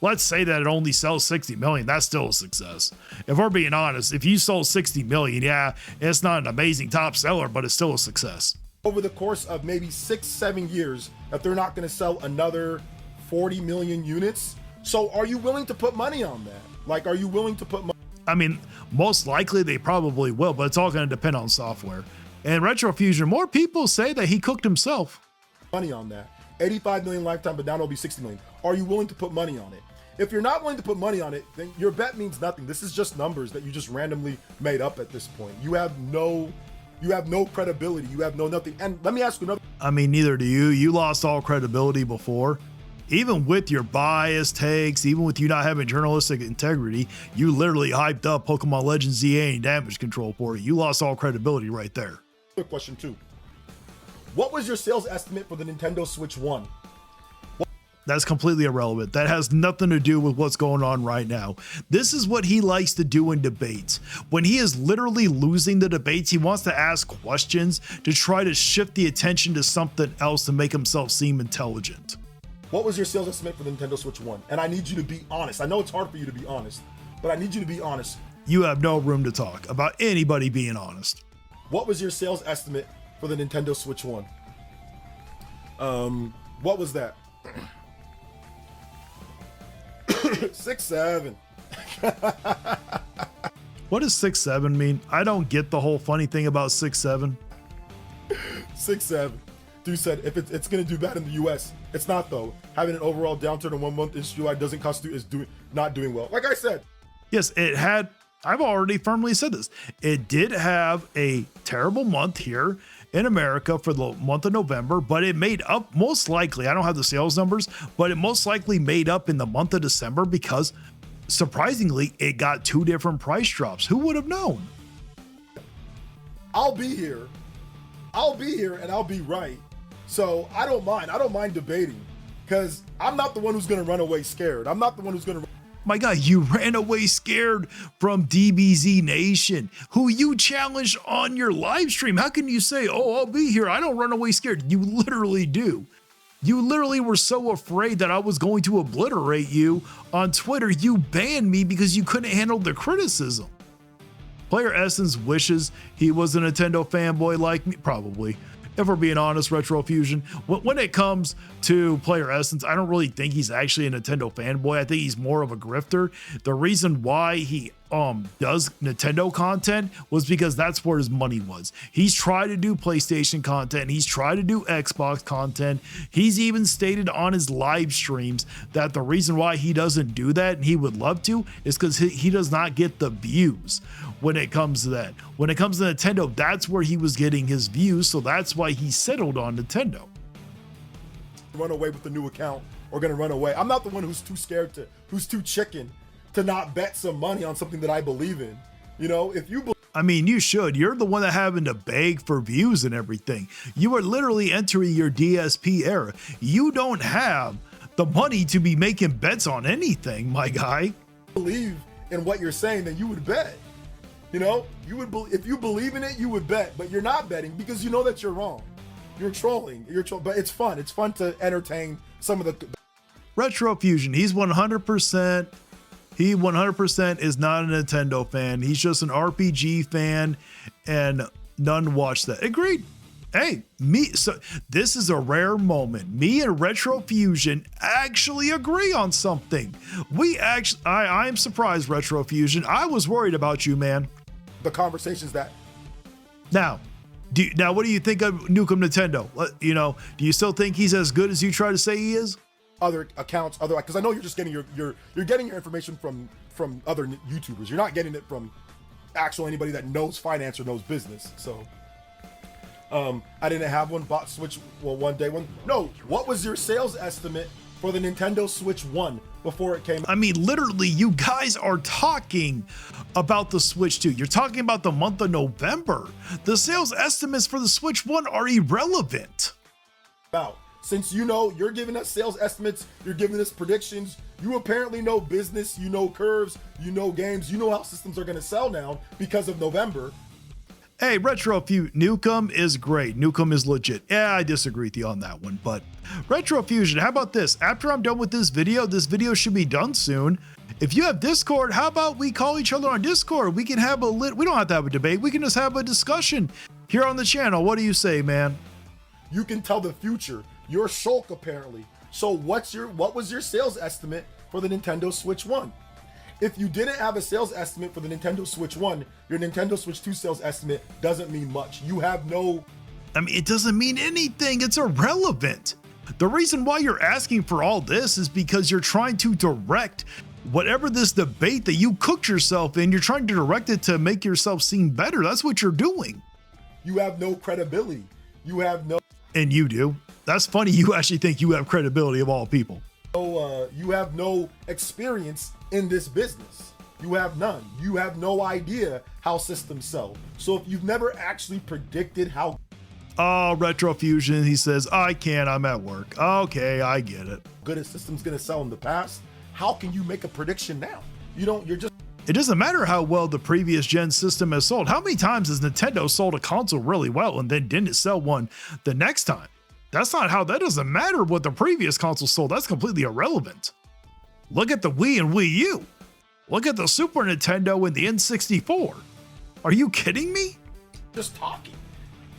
let's say that it only sells 60 million. That's still a success. If we're being honest, if you sold 60 million, yeah, it's not an amazing top seller, but it's still a success. Over the course of maybe 6-7 years, that they're not going to sell another 40 million units. So are you willing to put money on that? Like, are you willing to put money? I mean, most likely they probably will, but it's all going to depend on software. And Retrofusion, more people say that he cooked himself. Money on that. 85 million lifetime, but now it'll be 60 million. Are you willing to put money on it? If you're not willing to put money on it, then your bet means nothing. This is just numbers that you just randomly made up at this point. You have no credibility. You have no nothing. And let me ask you another. I mean, neither do you. You lost all credibility before. Even with your biased takes, even with you not having journalistic integrity, you literally hyped up Pokemon Legends ZA and damage control for it. You lost all credibility right there. Quick question too. What was your sales estimate for the Nintendo Switch 1? That's completely irrelevant. That has nothing to do with what's going on right now. This is what he likes to do in debates. When he is literally losing the debates, he wants to ask questions to try to shift the attention to something else to make himself seem intelligent. What was your sales estimate for the Nintendo Switch 1? And I need you to be honest. I know it's hard for you to be honest, but I need you to be honest. You have no room to talk about anybody being honest. What was your sales estimate for the Nintendo Switch 1? What was that? 6-7. What does 6-7 mean? I don't get the whole funny thing about 6-7. 6-7. Dude said if it's gonna do bad in the US, It's not though. Having an overall downturn in 1 month in ShootOut doesn't constitute not doing well. Like I said, Yes, it had. I've already firmly said this. It did have a terrible month here in America for the month of November, but it made up most likely. I don't have the sales numbers, but it most likely made up in the month of December because surprisingly, it got 2 different price drops. Who would have known? I'll be here and I'll be right. So I don't mind debating because I'm not the one who's going to run away scared. I'm not the one who's going to. My God, you ran away scared from DBZ Nation, who you challenged on your live stream. How can you say, oh, I'll be here? I don't run away scared. You literally do. You literally were so afraid that I was going to obliterate you on Twitter. You banned me because you couldn't handle the criticism. Player Essence wishes he was a Nintendo fanboy like me. Probably. If we're being honest, Retro Fusion, when it comes to Player Essence, I don't really think he's actually a Nintendo fanboy. I think he's more of a grifter. The reason why he does Nintendo content was because that's where his money was. He's tried to do PlayStation content. He's tried to do Xbox content. He's even stated on his live streams that the reason why he doesn't do that and he would love to is because he does not get the views when it comes to that. When it comes to Nintendo, that's where he was getting his views. So that's why he settled on Nintendo. Run away with the new account or going to run away. I'm not the one who's too scared who's too chicken to not bet some money on something that I believe in. You know, if you I mean, you should. You're the one that having to beg for views and everything. You are literally entering your DSP era. You don't have the money to be making bets on anything, my guy. believe in what you're saying, then you would bet. You know, if you believe in it, you would bet, but you're not betting because you know that you're wrong. You're trolling. But it's fun. It's fun to entertain some of the Retro Fusion, he's 100%. He 100% is not a Nintendo fan. He's just an RPG fan, and none watch that. Agreed. Hey, so this is a rare moment. Me and Retro Fusion actually agree on something. I'm surprised, Retro Fusion. I was worried about you, man. the conversations that Now, what do you think of Nukem Nintendo? You know, do you still think he's as good as you try to say he is? other accounts, because I know you're just getting you're getting your information from other YouTubers. You're not getting it from actual anybody that knows finance or knows business. So I didn't have one. Bought Switch one day. No, what was your sales estimate for the Nintendo Switch 1 before it came? I mean, literally, you guys are talking about the Switch 2. You're talking about the month of November. The sales estimates for the Switch 1 are irrelevant. Since you know you're giving us sales estimates, you're giving us predictions, you apparently know business, you know curves, you know games, you know how systems are going to sell now because of November. Hey, Retro Fusion, Nukem is great. Nukem is legit. Yeah, I disagree with you on that one, but Retro Fusion, how about this? After I'm done with this video should be done soon. If you have Discord, how about we call each other on Discord? We can have we don't have to have a debate. We can just have a discussion here on the channel. What do you say, man? You can tell the future. You're Shulk apparently. So what was your sales estimate for the Nintendo Switch 1? If you didn't have a sales estimate for the Nintendo Switch 1, your Nintendo Switch 2 sales estimate doesn't mean much. You have no... I mean, it doesn't mean anything. It's irrelevant. The reason why you're asking for all this is because you're trying to direct whatever this debate that you cooked yourself in, you're trying to direct it to make yourself seem better. That's what you're doing. You have no credibility. You have no... And you do. That's funny. You actually think you have credibility of all people. You have no experience in this business. You have none. You have no idea how systems sell. So if you've never actually predicted how... Oh, Retro Fusion, he says, I can't, I'm at work. Okay, I get it. Good a system's gonna sell in the past, how can you make a prediction now? You're just... It doesn't matter how well the previous gen system has sold. How many times has Nintendo sold a console really well and then didn't sell one the next time? That doesn't matter what the previous console sold. That's completely irrelevant. Look at the Wii and Wii U. Look at the Super Nintendo and the N64. Are you kidding me? just talking.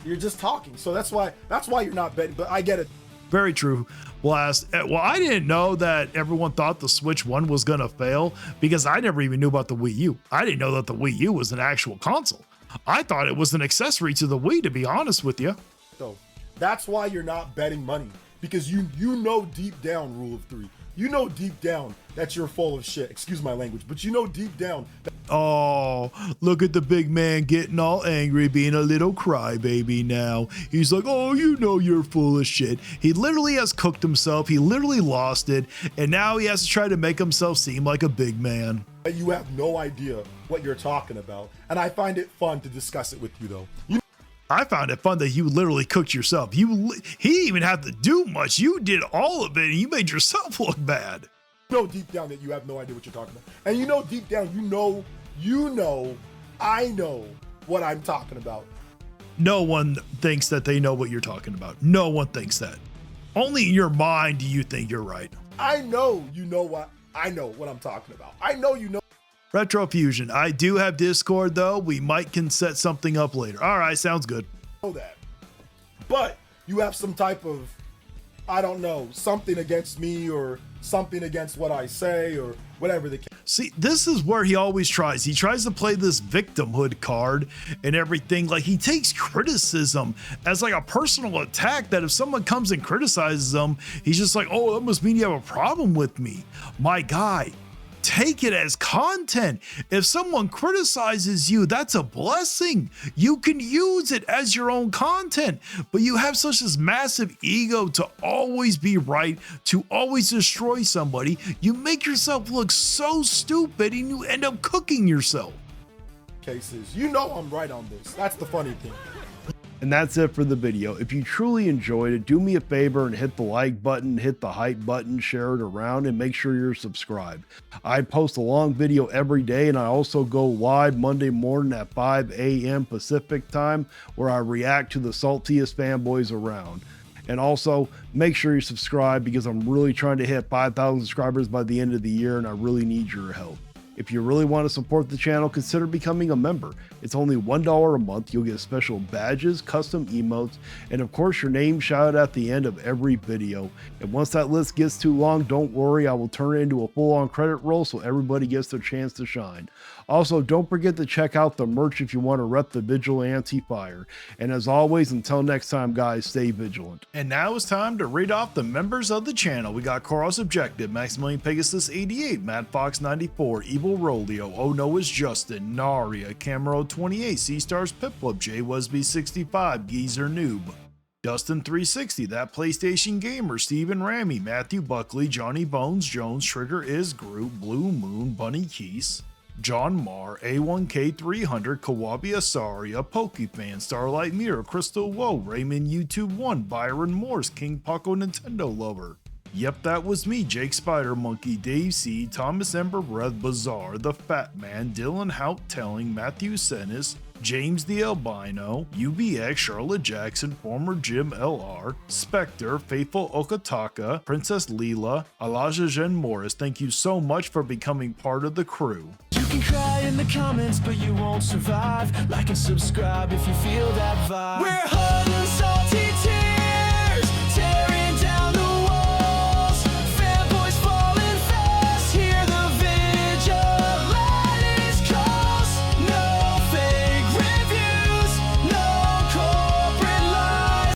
You're just talking. So that's why you're not betting, but I get it. Very true, Blast. Well, I didn't know that everyone thought the Switch 1 was going to fail because I never even knew about the Wii U. I didn't know that the Wii U was an actual console. I thought it was an accessory to the Wii, to be honest with you. So that's why you're not betting money. because you know deep down, rule of three. You know deep down that you're full of shit. Excuse my language, but you know deep down that Oh, look at the big man getting all angry, being a little crybaby now. He's like, oh, you know you're full of shit. He literally has cooked himself. He literally lost it. And now he has to try to make himself seem like a big man. you have no idea what you're talking about. And I find it fun to discuss it with you, though. I found it fun that you literally cooked yourself. He didn't even have to do much. You did all of it and you made yourself look bad. You know deep down that you have no idea what you're talking about. And you know deep down, I know what I'm talking about. No one thinks that they know what you're talking about. No one thinks that. Only in your mind do you think you're right. I know what I'm talking about. I know you know. Retrofusion, I do have Discord though. We can set something up later. All right, sounds good. Know that. But you have some type of, I don't know, something against me or something against what I say or whatever the case. See, this is where he always tries. He tries to play this victimhood card and everything. Like he takes criticism as like a personal attack that if someone comes and criticizes him, he's just like, oh, that must mean you have a problem with me. My guy, take it as content. If someone criticizes you, that's a blessing. You can use it as your own content, but you have such this massive ego to always be right, to always destroy somebody. You make yourself look so stupid and you end up cooking yourself. Cases. You know I'm right on this. That's the funny thing. And that's it for the video. If you truly enjoyed it, do me a favor and hit the like button, hit the hype button, share it around, and make sure you're subscribed. I post a long video every day, and I also go live Monday morning at 5 a.m. Pacific time, where I react to the saltiest fanboys around. And also, make sure you subscribe because I'm really trying to hit 5,000 subscribers by the end of the year, and I really need your help. If you really want to support the channel, consider becoming a member. It's only $1 a month. You'll get special badges, custom emotes, and of course your name shouted at the end of every video. And once that list gets too long, don't worry, I will turn it into a full-on credit roll so everybody gets their chance to shine. Also, don't forget to check out the merch if you want to rep the Vigilante Fire. And as always, until next time, guys, stay vigilant. And now it's time to read off the members of the channel. We got Coros Objective, Maximilian Pegasus 88, Mad Fox 94, Evil Rolio, Oh Noah's Justin, Naria, Camero 28, C-Stars Piplup, J Wesby 65, Geezer Noob, Dustin 360, That PlayStation Gamer, Steven Rammy, Matthew Buckley, Johnny Bones Jones, Trigger is Groot, Blue Moon, Bunny Keese, John Marr, A1K300, Kawabi Asaria, Pokefan, Starlight Mirror, Crystal Woe, Raymond YouTube 1, Byron Morse, King Paco Nintendo Lover. Yep, that was me, Jake Spider Monkey, Dave C, Thomas Ember Breath, Bazaar, The Fat Man, Dylan Hout Telling, Matthew Senis, James the Albino, UBX, Charlotte Jackson, former Jim LR, Spectre, Faithful Okataka, Princess Leela, Elijah Jen Morris. Thank you so much for becoming part of the crew. You can cry in the comments, but you won't survive. Like and subscribe if you feel that vibe. We're hard